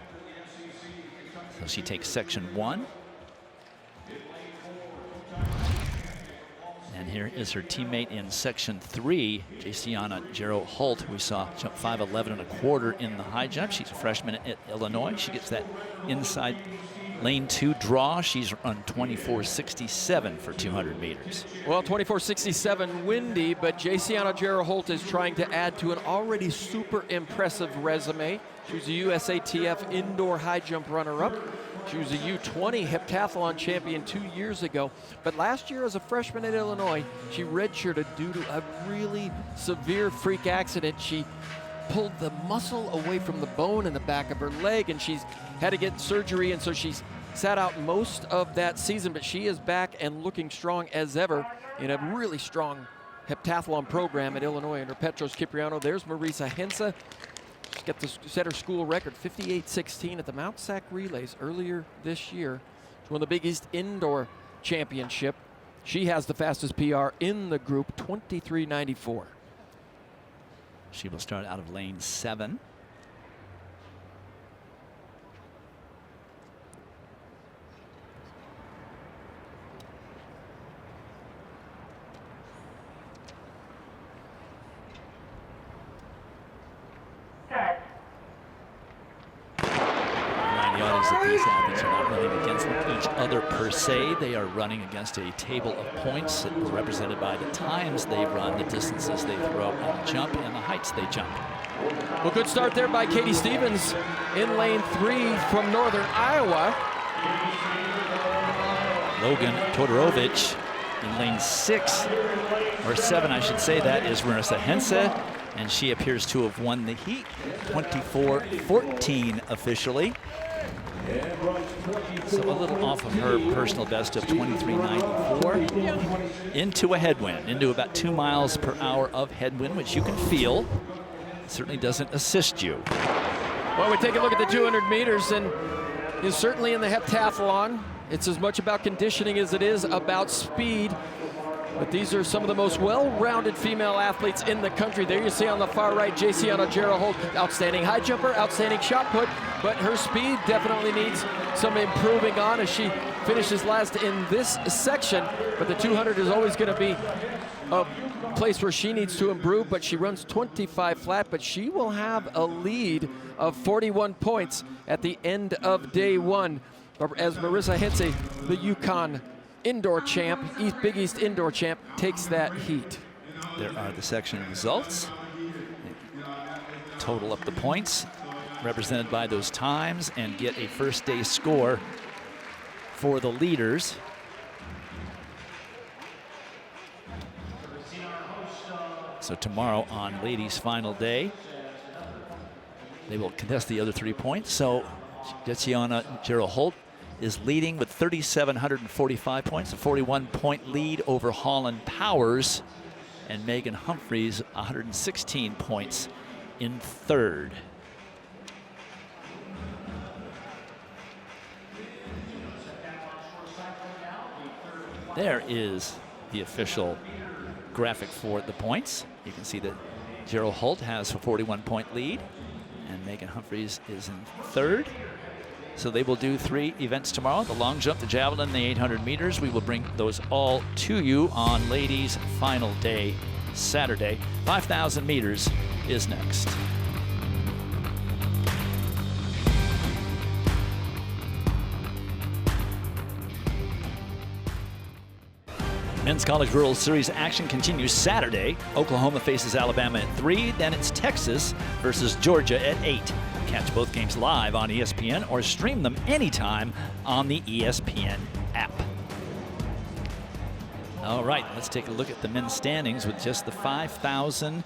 So she takes section 1. And here is her teammate in section 3, Jaciana Jarrow Holt, who we saw jump 5'11 1/4 in the high jump. She's a freshman at Illinois. She gets that inside lane 2 draw. She's run 24:67 for 200 meters. Well, 24:67 windy, but Jaciana Jarrow Holt is trying to add to an already super impressive resume. She was a USATF indoor high jump runner-up. She was a U20 heptathlon champion 2 years ago. But last year as a freshman at Illinois, she redshirted due to a really severe freak accident. She pulled the muscle away from the bone in the back of her leg, and she's had to get surgery, and so she's sat out most of that season, but she is back and looking strong as ever in a really strong heptathlon program at Illinois under Petros Kipriano. There's Marisa Hense. She's got to set her school record, 58.16 at the Mount Sac Relays earlier this year. She won the Big East Indoor Championship. She has the fastest PR in the group, 23.94. She will start out of lane 7. That these athletes are not running against each other per se. They are running against a table of points that is represented by the times they run, the distances they throw and jump, and the heights they jump. Well, good start there by Katie Stevens in lane 3 from Northern Iowa. Logan Todorovich in lane 6, or 7, I should say. That is Marisa Hense, and she appears to have won the heat, 24-14 officially. So a little off of her personal best of 23.94. Into a headwind, into about 2 miles per hour of headwind, which you can feel. It certainly doesn't assist you. Well, we take a look at the 200 meters, and is certainly in the heptathlon. It's as much about conditioning as it is about speed. But these are some of the most well-rounded female athletes in the country. There you see on the far right, Jaciana Gerald, outstanding high jumper, outstanding shot put, but her speed definitely needs some improving on as she finishes last in this section. But the 200 is always going to be a place where she needs to improve, but she runs 25 flat, but she will have a lead of 41 points at the end of day 1. As Marisa Hense, the UConn indoor champ, Big East indoor champ, takes that heat. There are the section results. Total up the points represented by those times and get a first day score for the leaders. So tomorrow on ladies' final day, they will contest the other 3 points. So Jaciana Gerald Holt is leading with 3,745 points, a 41-point lead over Holland Powers, and Megan Humphreys 116 points in 3rd. There is the official graphic for the points. You can see that Gerald Holt has a 41-point lead, and Megan Humphreys is in 3rd. So they will do 3 events tomorrow: the long jump, the javelin, the 800 meters. We will bring those all to you on ladies' final day, Saturday. 5,000 meters is next. Men's College World Series action continues Saturday. Oklahoma faces Alabama at 3, then it's Texas versus Georgia at 8. Catch both games live on ESPN or stream them anytime on the ESPN app. All right, let's take a look at the men's standings with just the 5,000,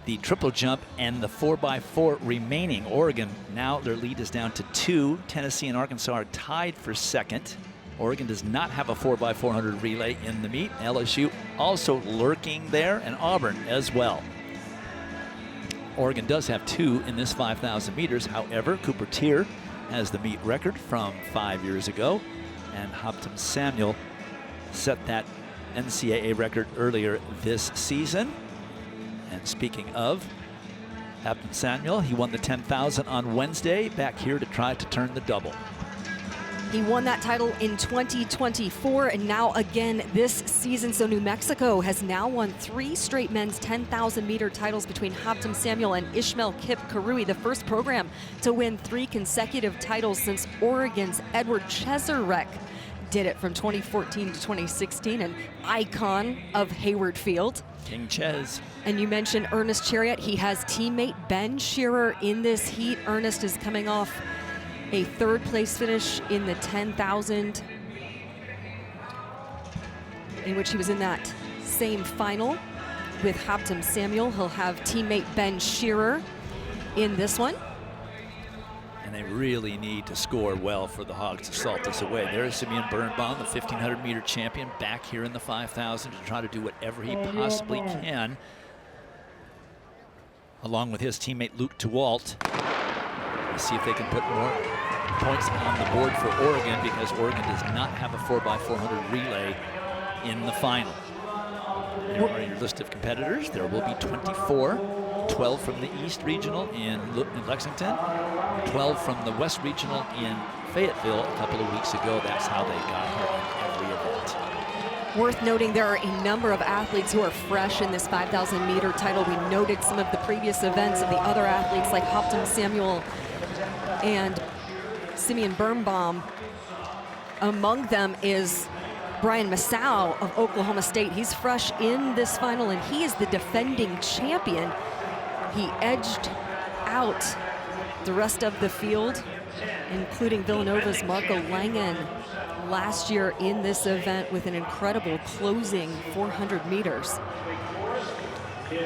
the triple jump, and the 4x4 remaining. Oregon, now their lead is down to 2. Tennessee and Arkansas are tied for 2nd. Oregon does not have a 4x400 relay in the meet. LSU also lurking there, and Auburn as well. Oregon does have 2 in this 5,000 meters. However, Cooper Tier has the meet record from 5 years ago, and Hopton Samuel set that NCAA record earlier this season. And speaking of Hopton Samuel, he won the 10,000 on Wednesday, back here to try to turn the double. He won that title in 2024 and now again this season. So New Mexico has now won 3 straight men's 10,000 meter titles between Hopton Samuel and Ishmael Kip Karui, the first program to win 3 consecutive titles since Oregon's Edward Cheserek did it from 2014 to 2016, an icon of Hayward Field. King Ches. And you mentioned Ernest Chariot. He has teammate Ben Shearer in this heat. Ernest is coming off a 3rd place finish in the 10,000, in which he was in that same final with Hopton Samuel. He'll have teammate Ben Shearer in this one. And they really need to score well for the Hogs to salt this away. There's Simeon Birnbaum, the 1,500-meter champion, back here in the 5,000 to try to do whatever he possibly can, along with his teammate Luke DeWalt. Let's see if they can put more points on the board for Oregon, because Oregon does not have a 4x400 relay in the final. Here are your list of competitors. There will be 24. 12 from the East Regional in Lexington, 12 from the West Regional in Fayetteville a couple of weeks ago. That's how they got here in every event. Worth noting, there are a number of athletes who are fresh in this 5,000-meter title. We noted some of the previous events of the other athletes like Hopton Samuel and Simeon Birnbaum. Among them is Brian Massow of Oklahoma State. He's fresh in this final, and he is the defending champion. He edged out the rest of the field, including Villanova's Marco Langen last year in this event with an incredible closing 400 meters.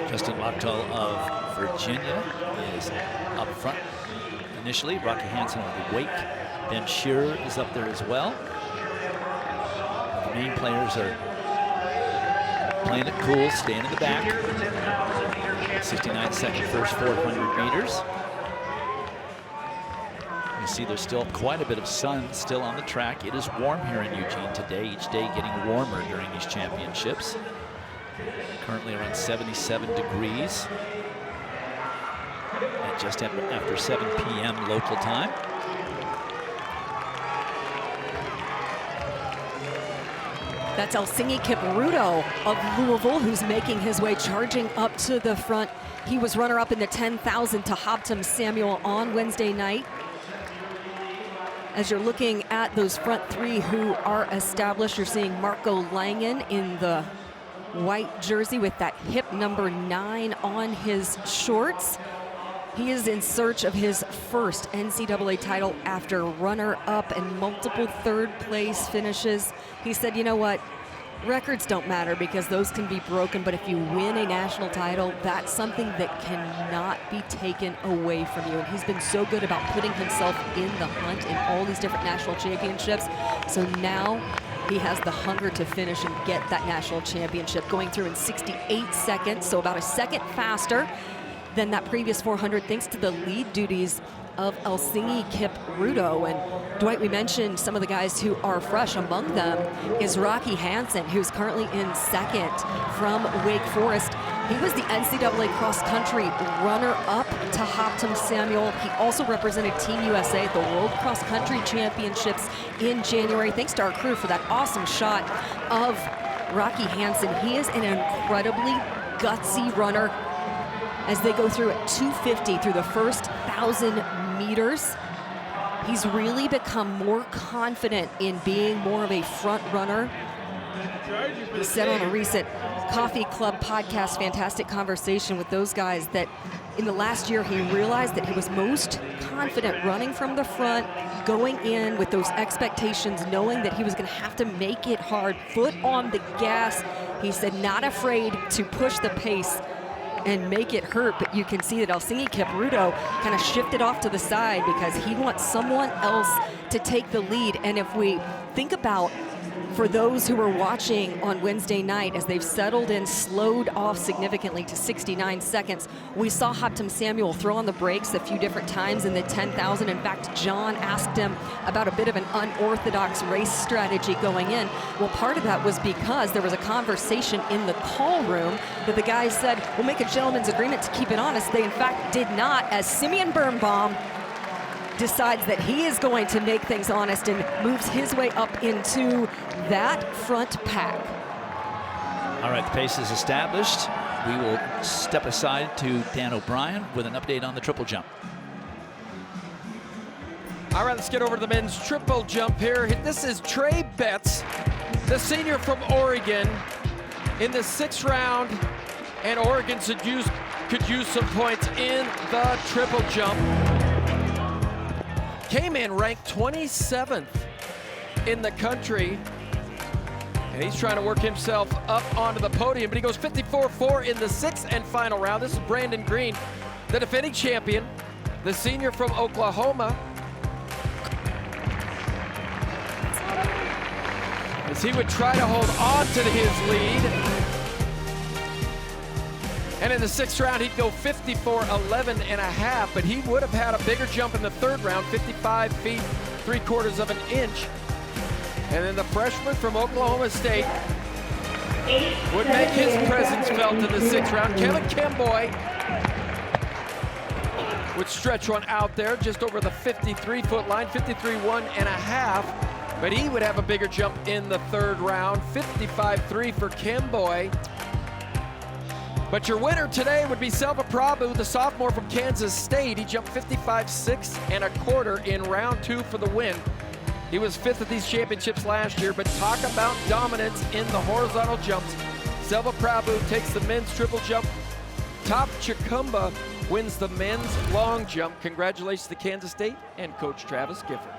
Justin Wachtel of Virginia is up front initially. Rocky Hansen of the Wake. Ben Shearer is up there as well. The main players are playing it cool, staying in the back. 69-second first 400 meters. You see there's still quite a bit of sun still on the track. It is warm here in Eugene today, each day getting warmer during these championships. Currently around 77 degrees. And just after 7 p.m. local time. That's Elsingi Kipruto of Louisville, who's making his way, charging up to the front. He was runner-up in the 10,000 to Hopton Samuel on Wednesday night. As you're looking at those front three who are established, you're seeing Marco Langen in the white jersey with that hip number 9 on his shorts. He is in search of his first NCAA title after runner-up and multiple third-place finishes. He said, you know what, records don't matter because those can be broken, but if you win a national title, that's something that cannot be taken away from you. And he's been so good about putting himself in the hunt in all these different national championships. So now he has the hunger to finish and get that national championship, going through in 68 seconds, so about a second faster than that previous 400, thanks to the lead duties of Elsingi Kipruto. And Dwight, we mentioned some of the guys who are fresh. Among them is Rocky Hansen, who's currently in second from Wake Forest. He was the NCAA cross-country runner-up to Hopton Samuel. He also represented Team USA at the World Cross Country Championships in January. Thanks to our crew for that awesome shot of Rocky Hansen. He is an incredibly gutsy runner as they go through at 2:50 through the first 1,000 meters. He's really become more confident in being more of a front runner. He said on a recent Coffee Club podcast, fantastic conversation with those guys, that in the last year he realized that he was most confident running from the front, going in with those expectations, knowing that he was going to have to make it hard, foot on the gas. He said not afraid to push the pace and make it hurt, but you can see that Elsingi Kipruto kind of shifted off to the side because he wants someone else to take the lead. And if we think about, for those who were watching on Wednesday night, as they've settled and slowed off significantly to 69 seconds, we saw Hopton Samuel throw on the brakes a few different times in the 10,000. In fact, John asked him about a bit of an unorthodox race strategy going in. Well, part of that was because there was a conversation in the call room that the guys said, we'll make a gentleman's agreement to keep it honest. They in fact did not, as Simeon Birnbaum decides that he is going to make things honest and moves his way up into that front pack. All right, the pace is established. We will step aside to Dan O'Brien with an update on the triple jump. All right, let's get over to the men's triple jump here. This is Trey Betts, the senior from Oregon, in the 6th round, and Oregon could use some points in the triple jump. Came in ranked 27th in the country, and he's trying to work himself up onto the podium, but he goes 54.4 in the 6th and final round. This is Brandon Green, the defending champion, the senior from Oklahoma. as he would try to hold on to his lead. And in the 6th round, he'd go 54-11 and a half, but he would have had a bigger jump in the 3rd round, 55 feet, 3/4 of an inch. And then the freshman from Oklahoma State would make his presence felt in the 6th round. Kevin Kemboy would stretch one out there just over the 53-foot line, 53-1 and a half. But he would have a bigger jump in the 3rd round, 55-3 for Kemboy. But your winner today would be Selva Prabhu, the sophomore from Kansas State. He jumped 55.6 and a quarter in round 2 for the win. He was 5th at these championships last year, but talk about dominance in the horizontal jumps. Selva Prabhu takes the men's triple jump. Top Chikumba wins the men's long jump. Congratulations to Kansas State and Coach Travis Gifford.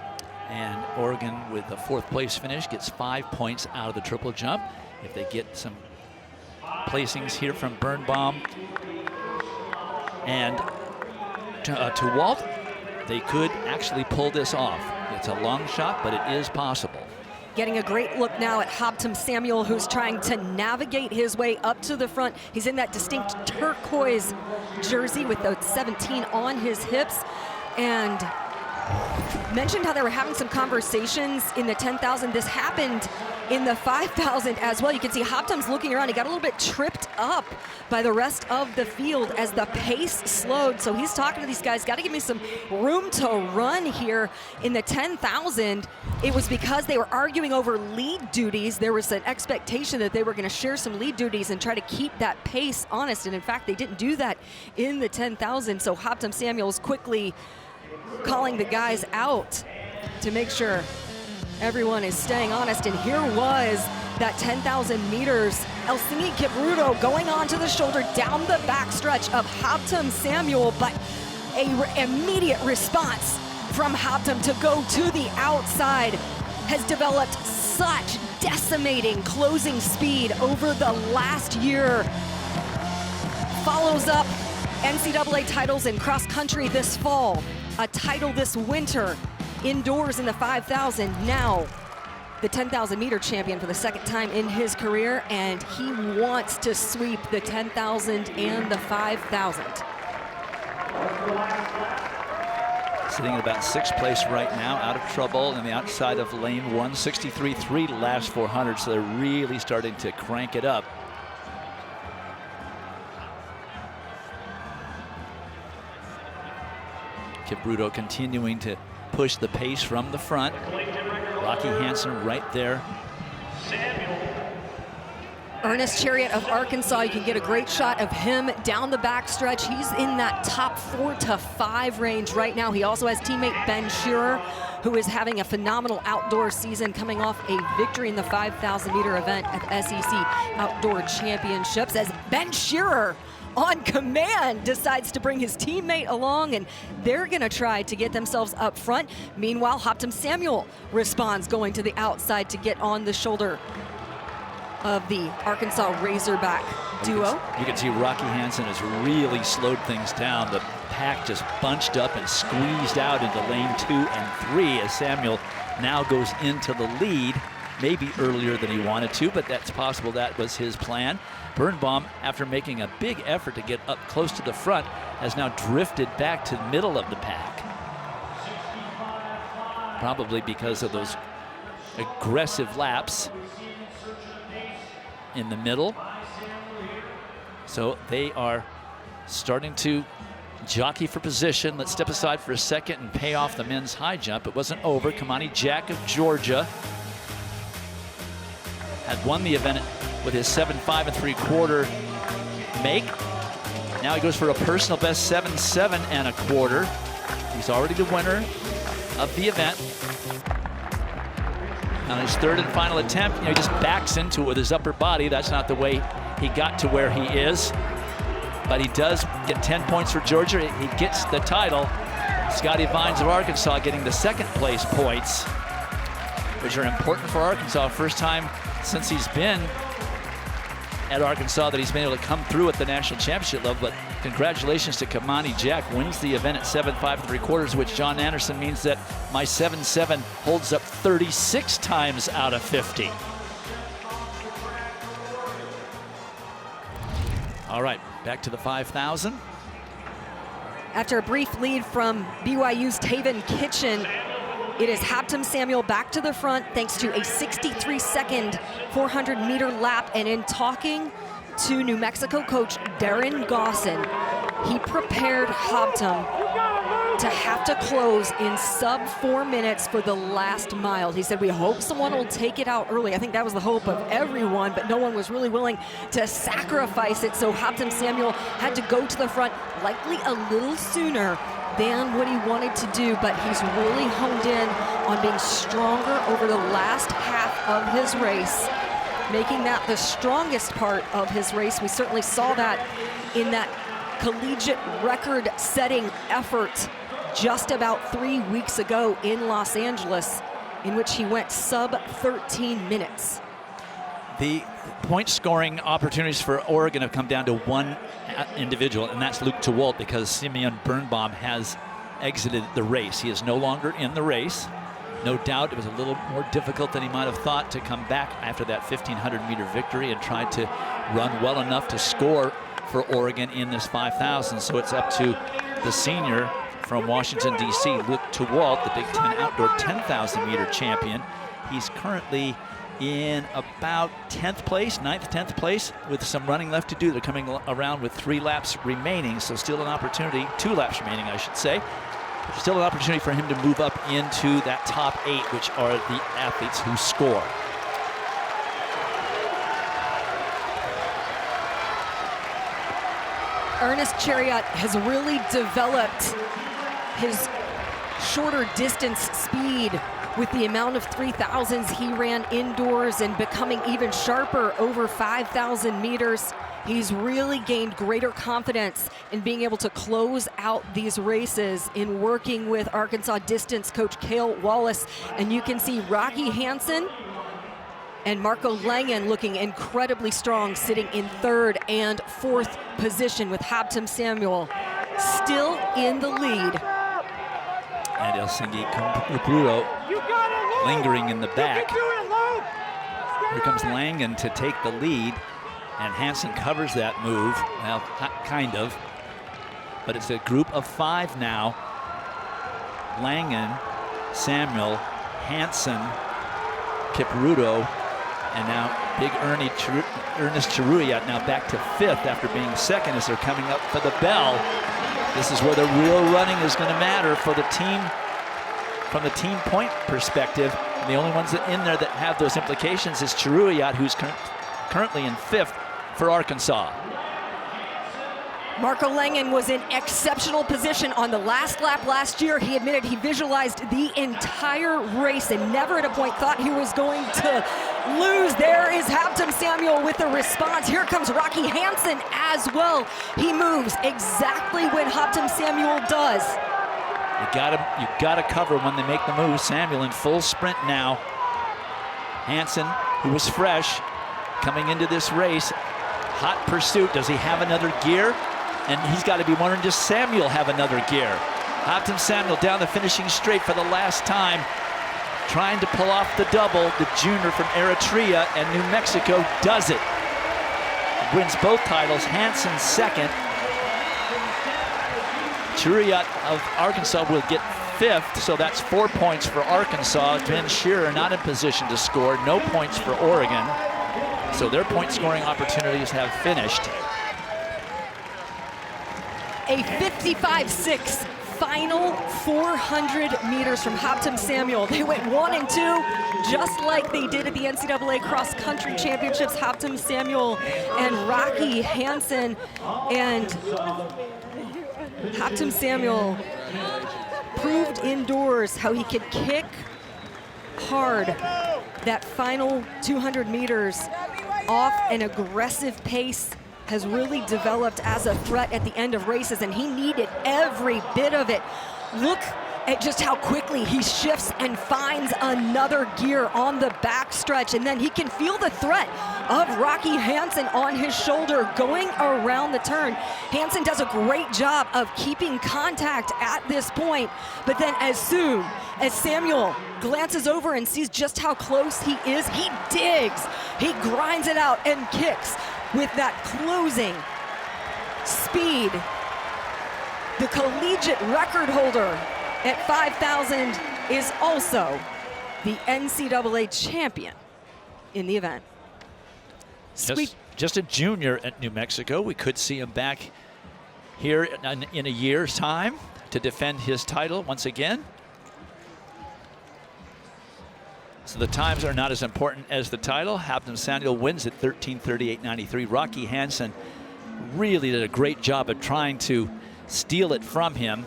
And Oregon, with the 4th place finish, gets 5 points out of the triple jump. If they get some placings here from Birnbaum and to Walt, they could actually pull this off. It's a long shot, but it is possible. Getting a great look now at Hoptum Samuel, who's trying to navigate his way up to the front. He's in that distinct turquoise jersey with the 17 on his hips. And mentioned how they were having some conversations in the 10,000. This happened in the 5,000 as well. You can see Hoptum's looking around. He got a little bit tripped up by the rest of the field as the pace slowed. So he's talking to these guys, got to give me some room to run here in the 10,000. It was because they were arguing over lead duties. There was an expectation that they were going to share some lead duties and try to keep that pace honest. And in fact, they didn't do that in the 10,000. So Hoptum Samuel's quickly calling the guys out to make sure everyone is staying honest. And here was that 10,000 meters. Helsinki Kipruto going on to the shoulder down the backstretch of Hoptum Samuel, but a immediate response from Hoptum to go to the outside has developed such decimating closing speed over the last year. Follows up NCAA titles in cross country this fall, a title this winter indoors in the 5,000. Now the 10,000 meter champion for the 2nd time in his career, and he wants to sweep the 10,000 and the 5,000. Sitting at about 6th place right now, out of trouble in the outside of lane 1, 63.3 last 400, so they're really starting to crank it up. Kipruto continuing to push the pace from the front. Rocky Hansen right there. Ernest Chariot of Arkansas, you can get a great shot of him down the backstretch. He's in that top 4 to 5 range right now. He also has teammate Ben Shearer, who is having a phenomenal outdoor season, coming off a victory in the 5,000 meter event at the SEC Outdoor Championships, as Ben Shearer on command decides to bring his teammate along, and they're gonna try to get themselves up front. Meanwhile, Hoptum Samuel responds, going to the outside to get on the shoulder of the Arkansas Razorback duo. You can see Rocky Hansen has really slowed things down. The pack just bunched up and squeezed out into lane 2 and 3 as Samuel now goes into the lead, maybe earlier than he wanted to, but that's possible that was his plan. Birnbaum, after making a big effort to get up close to the front, has now drifted back to the middle of the pack. Probably because of those aggressive laps in the middle. So they are starting to jockey for position. Let's step aside for a second and pay off the men's high jump. It wasn't over. Kamani Jack of Georgia had won the event with his 7.5 3/4 make. Now he goes for a personal best 7.7 1/4. He's already the winner of the event. On his 3rd and final attempt, he just backs into it with his upper body. That's not the way he got to where he is. But he does get 10 points for Georgia. He gets the title. Scotty Vines of Arkansas getting the 2nd place points, which are important for Arkansas. First time since he's been at Arkansas that he's been able to come through at the national championship level. But congratulations to Kamani Jack, wins the event at 7.5 3/4, which John Anderson means that my 7.7 holds up 36 times out of 50. All right, back to the 5,000. After a brief lead from BYU's Taven Kitchen, it is Haptem Samuel back to the front thanks to a 63-second 400-meter lap. And in talking to New Mexico coach Darren Gosson, he prepared Haptem to have to close in sub 4 minutes for the last mile. He said, we hope someone will take it out early. I think that was the hope of everyone, but no one was really willing to sacrifice it. So Haptem Samuel had to go to the front likely a little sooner than what he wanted to do, but he's really honed in on being stronger over the last half of his race, making that the strongest part of his race. We certainly saw that in that collegiate record-setting effort just about 3 weeks ago in Los Angeles, in which he went sub 13 minutes. The point scoring opportunities for Oregon have come down to one individual, and that's Luke Tewalt, because Simeon Birnbaum has exited the race. He is no longer in the race. No doubt it was a little more difficult than he might have thought to come back after that 1,500-meter victory and try to run well enough to score for Oregon in this 5,000. So it's up to the senior from Washington, D.C., Luke Tewalt, the Big Ten Outdoor 10,000-meter champion. He's currently in about 10th place, 9th, 10th place, with some running left to do. They're coming around with 3 laps remaining, so still an opportunity, 2 laps remaining, I should say. Still an opportunity for him to move up into that top 8, which are the athletes who score. Ernest Chariot has really developed his shorter distance speed with the amount of 3,000s he ran indoors and becoming even sharper over 5,000 meters. He's really gained greater confidence in being able to close out these races in working with Arkansas distance coach Cale Wallace. And you can see Rocky Hansen and Marco Langen looking incredibly strong, sitting in 3rd and 4th position, with Haptem Samuel still in the lead. And Helsinki Kumpuro lingering in the back. Here comes Langen to take the lead, and Hansen covers that move. Well, kind of, but it's a group of 5 now. Langen, Samuel, Hansen, Kipruto, and now big Ernest Chariot now back to 5th after being 2nd as they're coming up for the bell. This is where the real running is going to matter for the team from the team point perspective. And the only ones that in there that have those implications is Chariot, who's currently in 5th for Arkansas. Marco Langen was in exceptional position on the last lap last year. He admitted he visualized the entire race and never at a point thought he was going to lose. There is Haptem Samuel with the response. Here comes Rocky Hansen as well. He moves exactly when Haptem Samuel does. You gotta cover when they make the move. Samuel in full sprint now. Hansen, who was fresh coming into this race, hot pursuit. Does he have another gear? And he's got to be wondering, does Samuel have another gear? Haptem Samuel down the finishing straight for the last time, trying to pull off the double. The junior from Eritrea and New Mexico does it. Wins both titles. Hansen 2nd. Chariot of Arkansas will get 5th, so that's 4 points for Arkansas. Ben Shearer not in position to score. No points for Oregon. So their point scoring opportunities have finished. A 55.6 final 400 meters from Haptem Samuel. They went 1 and 2, just like they did at the NCAA Cross Country Championships. Haptem Samuel and Rocky Hansen, and Haptem Samuel proved indoors how he could kick hard that final 200 meters off an aggressive pace. Has really developed as a threat at the end of races, and he needed every bit of it. Look at just how quickly he shifts and finds another gear on the backstretch, and then he can feel the threat of Rocky Hansen on his shoulder going around the turn. Hansen does a great job of keeping contact at this point, but then as soon as Samuel glances over and sees just how close he is, he digs, he grinds it out and kicks with that closing speed. The collegiate record holder at 5,000 is also the NCAA champion in the event. Just a junior at New Mexico. We could see him back here in a year's time to defend his title once again. So the times are not as important as the title. Hampton Samuel wins at 13:38.93. Rocky Hansen really did a great job of trying to steal it from him.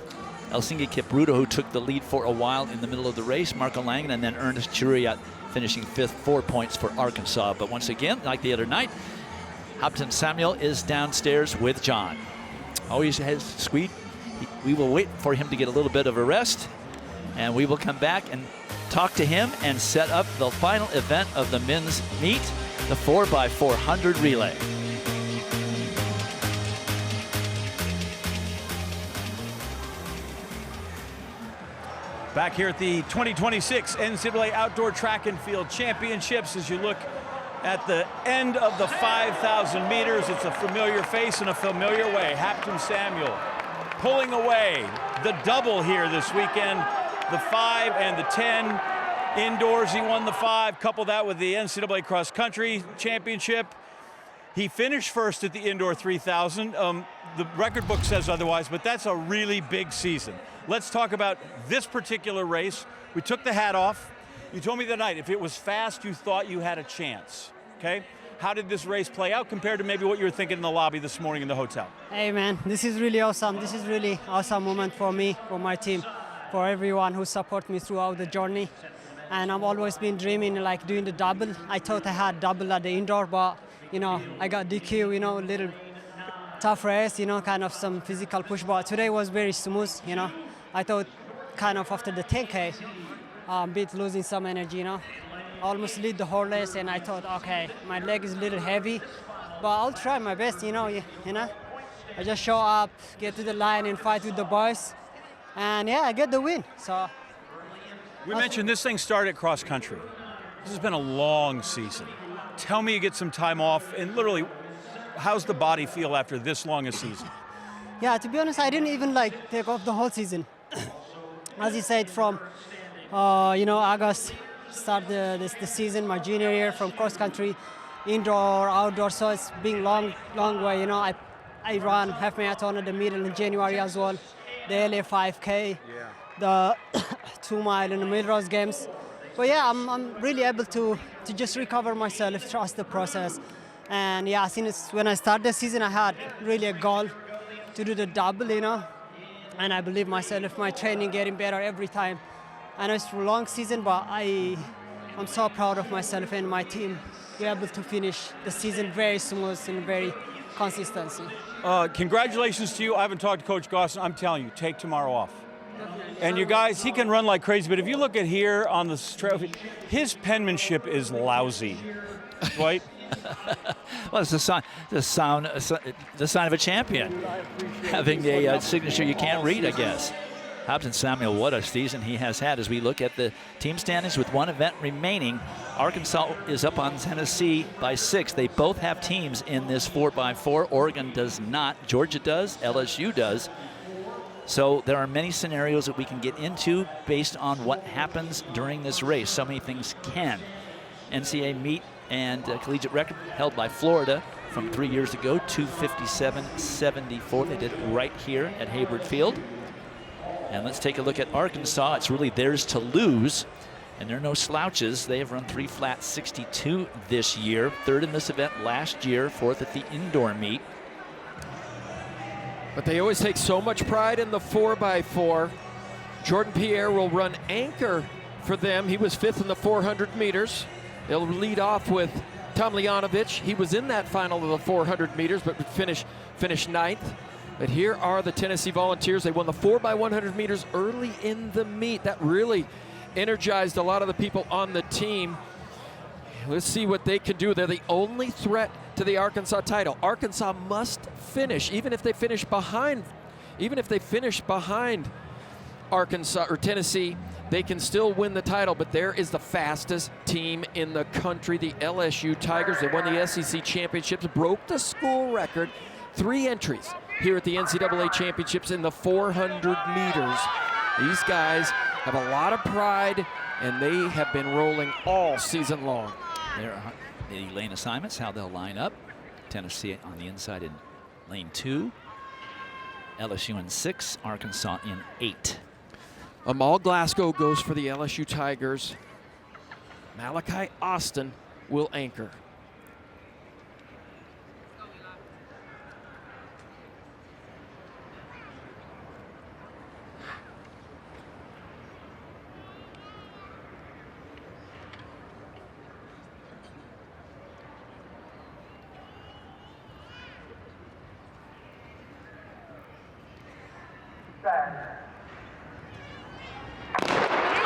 Helsinki Kipruto, who took the lead for a while in the middle of the race, Marco Langen, and then Ernest Churiat finishing 5th, 4 points for Arkansas. But once again, like the other night, Hampton Samuel is downstairs with John. Always has Squeed. We will wait for him to get a little bit of a rest, and we will come back and talk to him and set up the final event of the men's meet, the 4x400 relay. Back here at the 2026 NCAA Outdoor Track and Field Championships, as you look at the end of the 5,000 meters, it's a familiar face in a familiar way. Hampton Samuel pulling away the double here this weekend, the 5 and the 10. Indoors, he won the 5. Couple that with the NCAA Cross Country Championship. He finished first at the indoor 3,000. The record book says otherwise, but that's a really big season. Let's talk about this particular race. We took the hat off. You told me the night, if it was fast, you thought you had a chance, okay? How did this race play out compared to maybe what you were thinking in the lobby this morning in the hotel? Hey man, this is really awesome. This is really awesome moment for me, for my team, for everyone who support me throughout the journey. And I've always been dreaming like doing the double. I thought I had double at the indoor, but I got DQ, a little tough race, kind of some physical push. But today was very smooth, I thought kind of after the 10K, bit losing some energy, almost lead the whole race, and I thought, okay, my leg is a little heavy, but I'll try my best, I just show up, get to the line and fight with the boys, and yeah, I get the win. So we mentioned this thing started cross country. This has been a long season. Tell me you get some time off, and literally, how's the body feel after this long a season? Yeah, to be honest, I didn't even take off the whole season. As you said, from August start the season, my junior year, from cross country, indoor, outdoor. So it's been long way. I ran half marathon in the middle in January as well, the LA 5K, the 2 mile in the Melrose Games. But yeah, I'm really able to just recover myself, trust the process. And yeah, since when I started the season, I had really a goal to do the double, and I believe myself, my training getting better every time. I know it's a long season, but I'm so proud of myself and my team. We're able to finish the season very smooth and very consistency. Congratulations to you. I haven't talked to Coach Gosson. I'm telling you, take tomorrow off. And you guys, he can run like crazy, but if you look at here on the trophy, his penmanship is lousy, right? Well, it's the sign of a champion, having a signature you can't read, I guess. Hampton Samuel, what a season he has had. As we look at the team standings with one event remaining, Arkansas is up on Tennessee by 6. They both have teams in this 4x4. Oregon does not. Georgia does. LSU does. So there are many scenarios that we can get into based on what happens during this race. So many things can. NCAA meet and collegiate record held by Florida from 3 years ago, 2:57.74. They did it right here at Hayward Field. And let's take a look at Arkansas. It's really theirs to lose, and they're no slouches. They have run 3 flat 62 this year, 3rd in this event last year, 4th at the indoor meet. But they always take so much pride in the 4x4. Jordan Pierre will run anchor for them. He was 5th in the 400 meters. They'll lead off with Tomljanovic. He was in that final of the 400 meters, but finished 9th. But here are the Tennessee Volunteers. They won the 4x100 meters early in the meet. That really energized a lot of the people on the team. Let's see what they can do. They're the only threat to the Arkansas title. Arkansas must finish, even if they finish behind Arkansas or Tennessee, they can still win the title. But there is the fastest team in the country, the LSU Tigers. They won the SEC championships, broke the school record, 3 entries here at the NCAA Championships in the 400 meters. These guys have a lot of pride, and they have been rolling all season long. There are the lane assignments, how they'll line up. Tennessee on the inside in lane 2. LSU in 6, Arkansas in 8. Amal Glasgow goes for the LSU Tigers. Malachi Austin will anchor.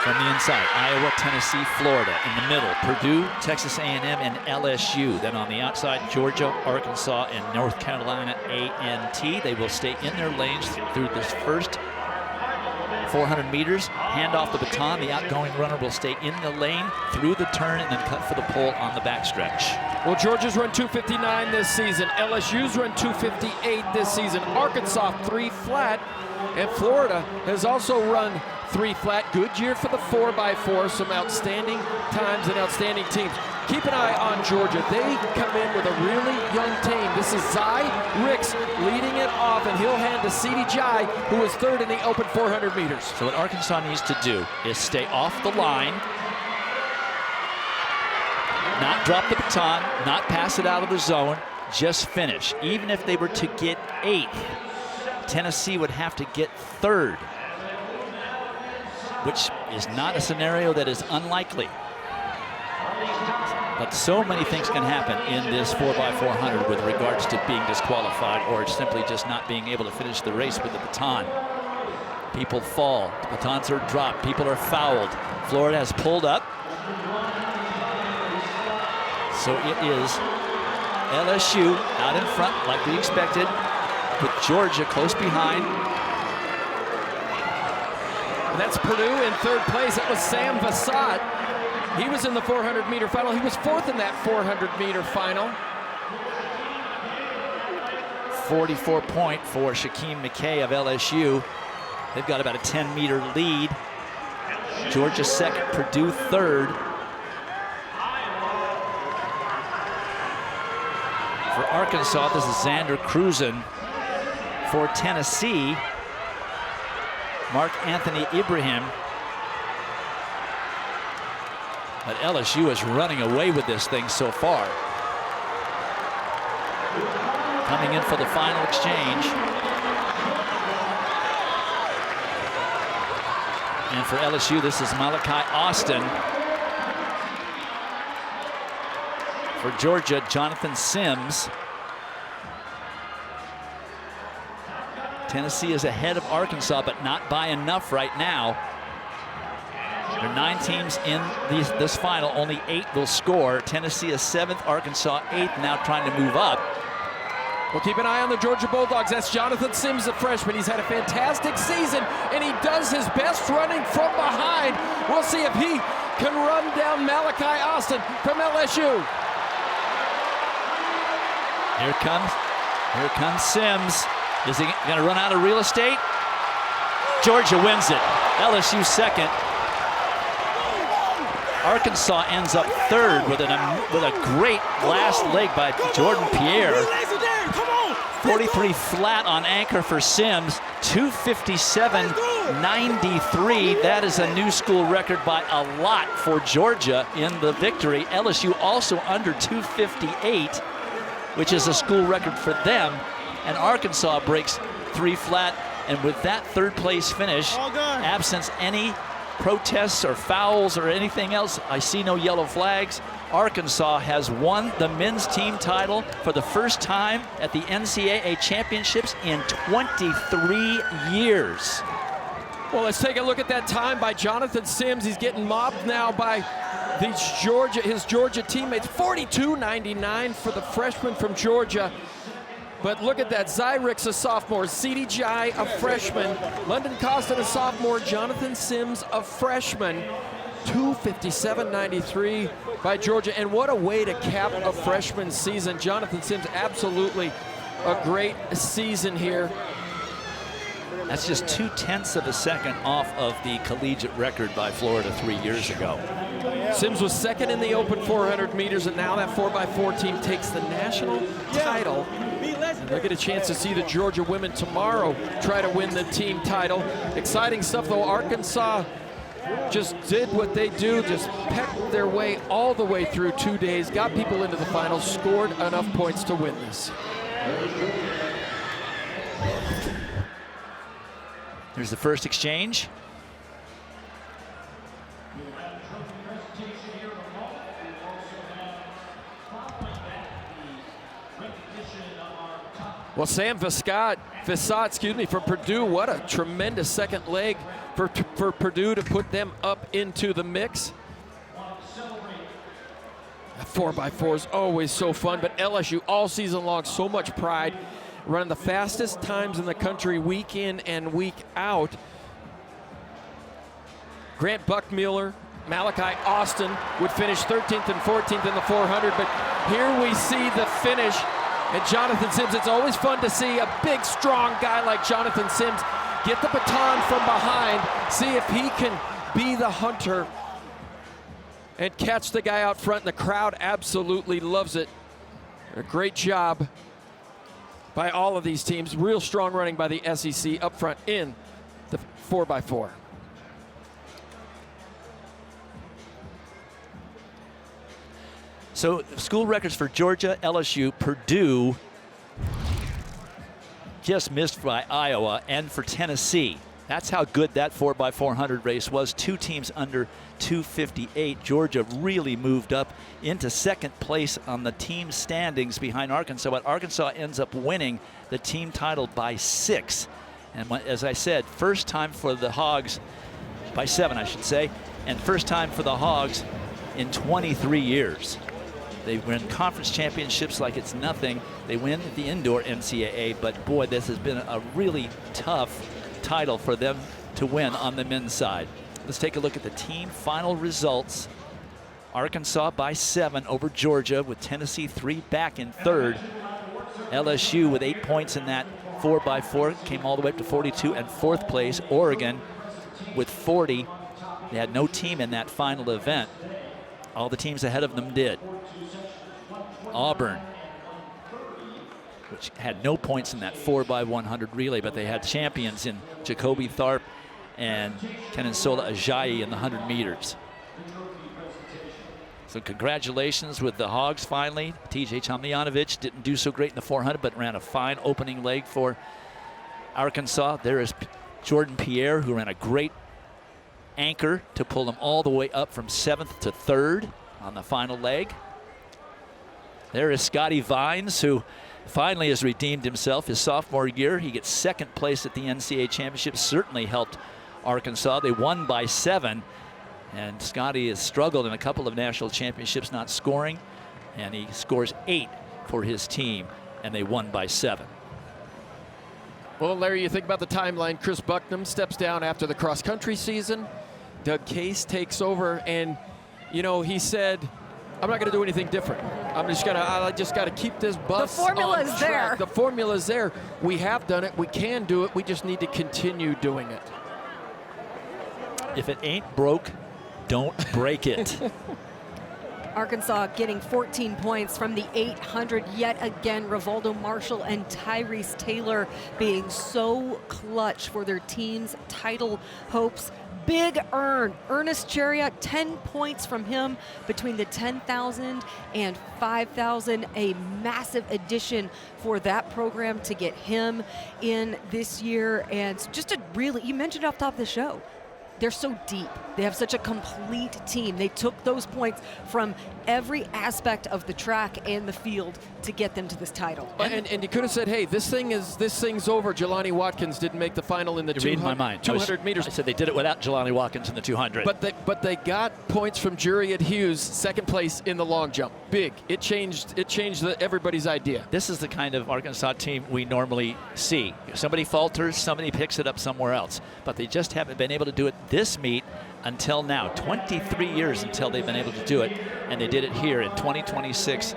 From the inside, Iowa, Tennessee, Florida. In the middle, Purdue, Texas A&M, and LSU. Then on the outside, Georgia, Arkansas, and North Carolina A&T. They will stay in their lanes through this first 400 meters. Hand off the baton. The outgoing runner will stay in the lane through the turn and then cut for the pole on the backstretch. Well, Georgia's run 2:59 this season. LSU's run 2:58 this season. Arkansas 3 flat. And Florida has also run 3 flat. Good year for the 4x4. Some outstanding times and outstanding teams. Keep an eye on Georgia. They come in with a really young team. This is Zai Ricks leading it off, and he'll hand to Sidi Jai, who is 3rd in the open 400 meters. So what Arkansas needs to do is stay off the line, not drop the baton, not pass it out of the zone, just finish. Even if they were to get 8th, Tennessee would have to get 3rd, which is not a scenario that is unlikely. But so many things can happen in this 4x400 with regards to being disqualified or simply just not being able to finish the race with the baton. People fall, the batons are dropped, people are fouled. Florida has pulled up. So it is LSU out in front like we expected, with Georgia close behind. And that's Purdue in 3rd place. That was Sam Vassat. He was in the 400-meter final. He was 4th in that 400-meter final. 44 point for Shaquem McKay of LSU. They've got about a 10-meter lead. Georgia 2nd, Purdue 3rd. For Arkansas, this is Xander Cruzen. For Tennessee, Mark Anthony Ibrahim. But LSU is running away with this thing so far. Coming in for the final exchange. And for LSU, this is Malachi Austin. For Georgia, Jonathan Sims. Tennessee is ahead of Arkansas, but not by enough right now. There are 9 teams in this final. Only 8 will score. Tennessee is 7th, Arkansas 8th, now trying to move up. Well, keep an eye on the Georgia Bulldogs. That's Jonathan Sims, the freshman. He's had a fantastic season, and he does his best running from behind. We'll see if he can run down Malachi Austin from LSU. Here comes Sims. Is he going to run out of real estate? Georgia wins it. LSU 2nd. Arkansas ends up 3rd with a great last leg by Jordan Pierre. 43 flat on anchor for Sims. 2:57.93. That is a new school record by a lot for Georgia in the victory. LSU also under 2:58, which is a school record for them. And Arkansas breaks 3 flat. And with that 3rd place finish, absence any protests or fouls or anything else, I see no yellow flags, Arkansas has won the men's team title for the first time at the NCAA championships in 23 years. Well, let's take a look at that time by Jonathan Sims. He's getting mobbed now by his Georgia teammates. 42.99 for the freshman from Georgia. But look at that, Zyrix, a sophomore, Sidi Jai, a freshman, London Costin, a sophomore, Jonathan Sims, a freshman. 2:57.93 by Georgia, and what a way to cap a freshman season. Jonathan Sims absolutely a great season here. That's just 0.2 of a second off of the collegiate record by Florida 3 years ago. Sims was second in the open 400 meters, and now that 4x4 team takes the national title. And they'll get a chance to see the Georgia women tomorrow try to win the team title. Exciting stuff, though. Arkansas just did what they do, just pecked their way all the way through 2 days, got people into the finals, scored enough points to win this. Here's the first exchange. Well, Sam Visat, from Purdue, what a tremendous second leg for Purdue to put them up into the mix. 4x4 is always so fun, but LSU all season long, so much pride, running the fastest times in the country week in and week out. Grant Buckmuller, Malachi Austin would finish 13th and 14th in the 400, but here we see the finish. And Jonathan Sims, it's always fun to see a big, strong guy like Jonathan Sims get the baton from behind, see if he can be the hunter and catch the guy out front. And the crowd absolutely loves it. A great job by all of these teams. Real strong running by the SEC up front in the 4x4. So school records for Georgia, LSU, Purdue, just missed by Iowa, and for Tennessee. That's how good that 4x400 race was. 2 teams under 258. Georgia really moved up into second place on the team standings behind Arkansas, but Arkansas ends up winning the team title by 6. And as I said, first time for the Hogs, by 7 I should say, and first time for the Hogs in 23 years. They win conference championships like it's nothing. They win the indoor NCAA, but boy, this has been a really tough title for them to win on the men's side. Let's take a look at the team final results. Arkansas by 7 over Georgia, with Tennessee 3 back in third. LSU with 8 points in that 4x4 came all the way up to 42 and fourth place. Oregon with 40. They had no team in that final event. All the teams ahead of them did. Auburn, which had no points in that 4x100 relay, but they had champions in Jacoby Tharp and Kenensola Ajayi in the 100 meters. So congratulations with the Hogs finally. TJ Tomljanovic didn't do so great in the 400, but ran a fine opening leg for Arkansas. There is Jordan Pierre, who ran a great anchor to pull them all the way up from 7th to 3rd on the final leg. There is Scotty Vines, who finally has redeemed himself. His sophomore year, he gets second place at the NCAA championship. Certainly helped Arkansas. They won by 7, and Scotty has struggled in a couple of national championships not scoring, and he scores 8 for his team, and they won by 7. Well, Larry, you think about the timeline. Chris Bucknam steps down after the cross-country season. Doug Case takes over, and, you know, he said, I'm not going to do anything different. I just got to keep this bus on track. The formula is there. The formula is there. We have done it. We can do it. We just need to continue doing it. If it ain't broke, don't break it. Arkansas getting 14 points from the 800 yet again. Rivaldo Marshall and Tyrese Taylor being so clutch for their team's title hopes. Big Ernest Chariot, 10 points from him between the 10,000 and 5,000. A massive addition for that program to get him in this year. And just a really, you mentioned off top of the show, they're so deep. They have such a complete team. They took those points from every aspect of the track and the field to get them to this title. And you could have said, hey, this thing's over. Jelani Watkins didn't make the final in the 200 meters. I said they did it without Jelani Watkins in the 200. But they got points from Juriat Hughes, second place in the long jump. Big. It changed everybody's idea. This is the kind of Arkansas team we normally see. Somebody falters, somebody picks it up somewhere else. But they just haven't been able to do it this meet until now. 23 years until they've been able to do it, and they did it here in 2026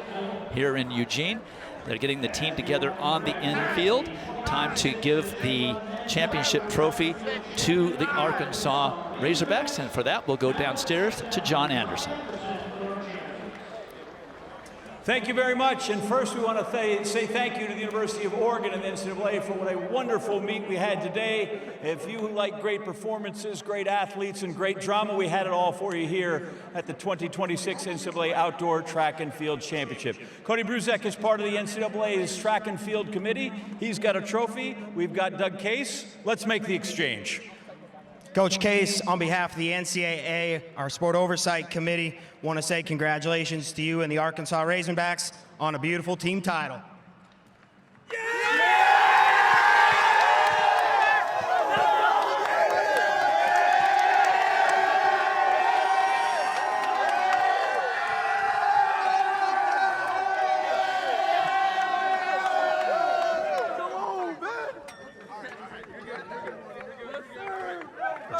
here in Eugene. They're getting the team together on the infield. Time to give the championship trophy to the Arkansas Razorbacks, and for that, we'll go downstairs to John Anderson. Thank you very much. And first, we want to say thank you to the University of Oregon and the NCAA for what a wonderful meet we had today. If you like great performances, great athletes, and great drama, we had it all for you here at the 2026 NCAA Outdoor Track and Field Championship. Cody Bruzek is part of the NCAA's Track and Field Committee. He's got a trophy. We've got Doug Case. Let's make the exchange. Coach Case, on behalf of the NCAA, our Sport Oversight Committee, want to say congratulations to you and the Arkansas Razorbacks on a beautiful team title.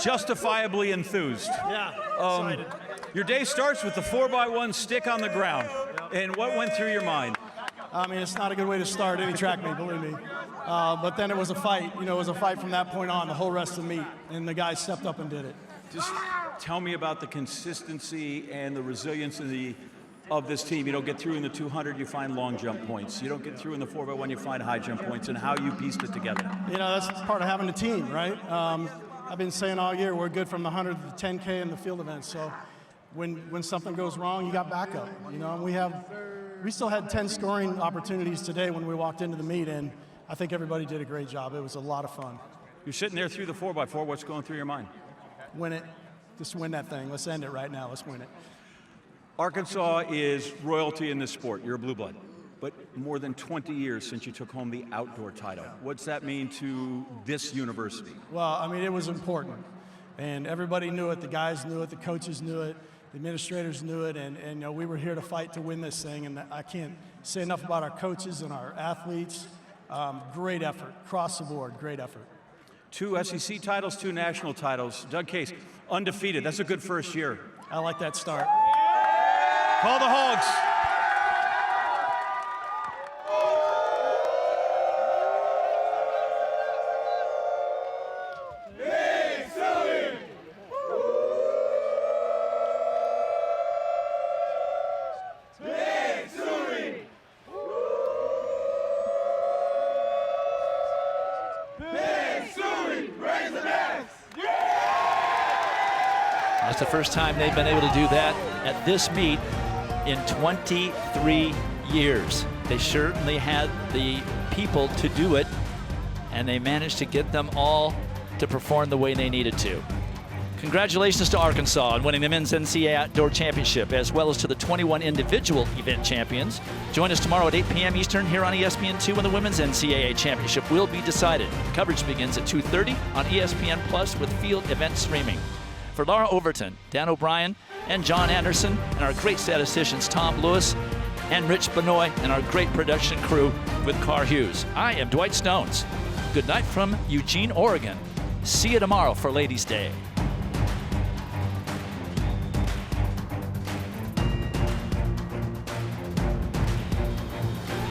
Justifiably enthused. Yeah, excited. Your day starts with the 4x1 stick on the ground. And what went through your mind? I mean, it's not a good way to start any track meet, believe me. But then it was a fight. You know, it was a fight from that point on, the whole rest of the meet. And the guys stepped up and did it. Just tell me about the consistency and the resilience of this team. You don't get through in the 200, you find long jump points. You don't get through in the 4x1, you find high jump points, and how you pieced it together. You know, that's part of having a team, right? I've been saying all year we're good from the 100 to the 10K and the field events. So when something goes wrong, you got backup. You know, and we still had 10 scoring opportunities today when we walked into the meet, and I think everybody did a great job. It was a lot of fun. You're sitting there through the 4x4. What's going through your mind? Win it. Just win that thing. Let's end it right now. Let's win it. Arkansas is royalty in this sport. You're a blue blood. But more than 20 years since you took home the outdoor title. What's that mean to this university? Well, I mean, it was important. And everybody knew it. The guys knew it. The coaches knew it. The administrators knew it. And you know, we were here to fight to win this thing. And I can't say enough about our coaches and our athletes. Great effort. Across the board, great effort. 2 SEC titles, 2 national titles. Doug Case, undefeated. That's a good first year. I like that start. Call the Hogs. That's the first time they've been able to do that at this meet in 23 years. They certainly had the people to do it, and they managed to get them all to perform the way they needed to. Congratulations to Arkansas on winning the Men's NCAA Outdoor Championship, as well as to the 21 individual event champions. Join us tomorrow at 8 p.m. Eastern here on ESPN2 when the Women's NCAA Championship will be decided. Coverage begins at 2:30 on ESPN Plus with field event streaming. For Laura Overton, Dan O'Brien, and John Anderson, and our great statisticians Tom Lewis and Rich Benoit, and our great production crew with Carr Hughes, I am Dwight Stones. Good night from Eugene, Oregon. See you tomorrow for Ladies' Day.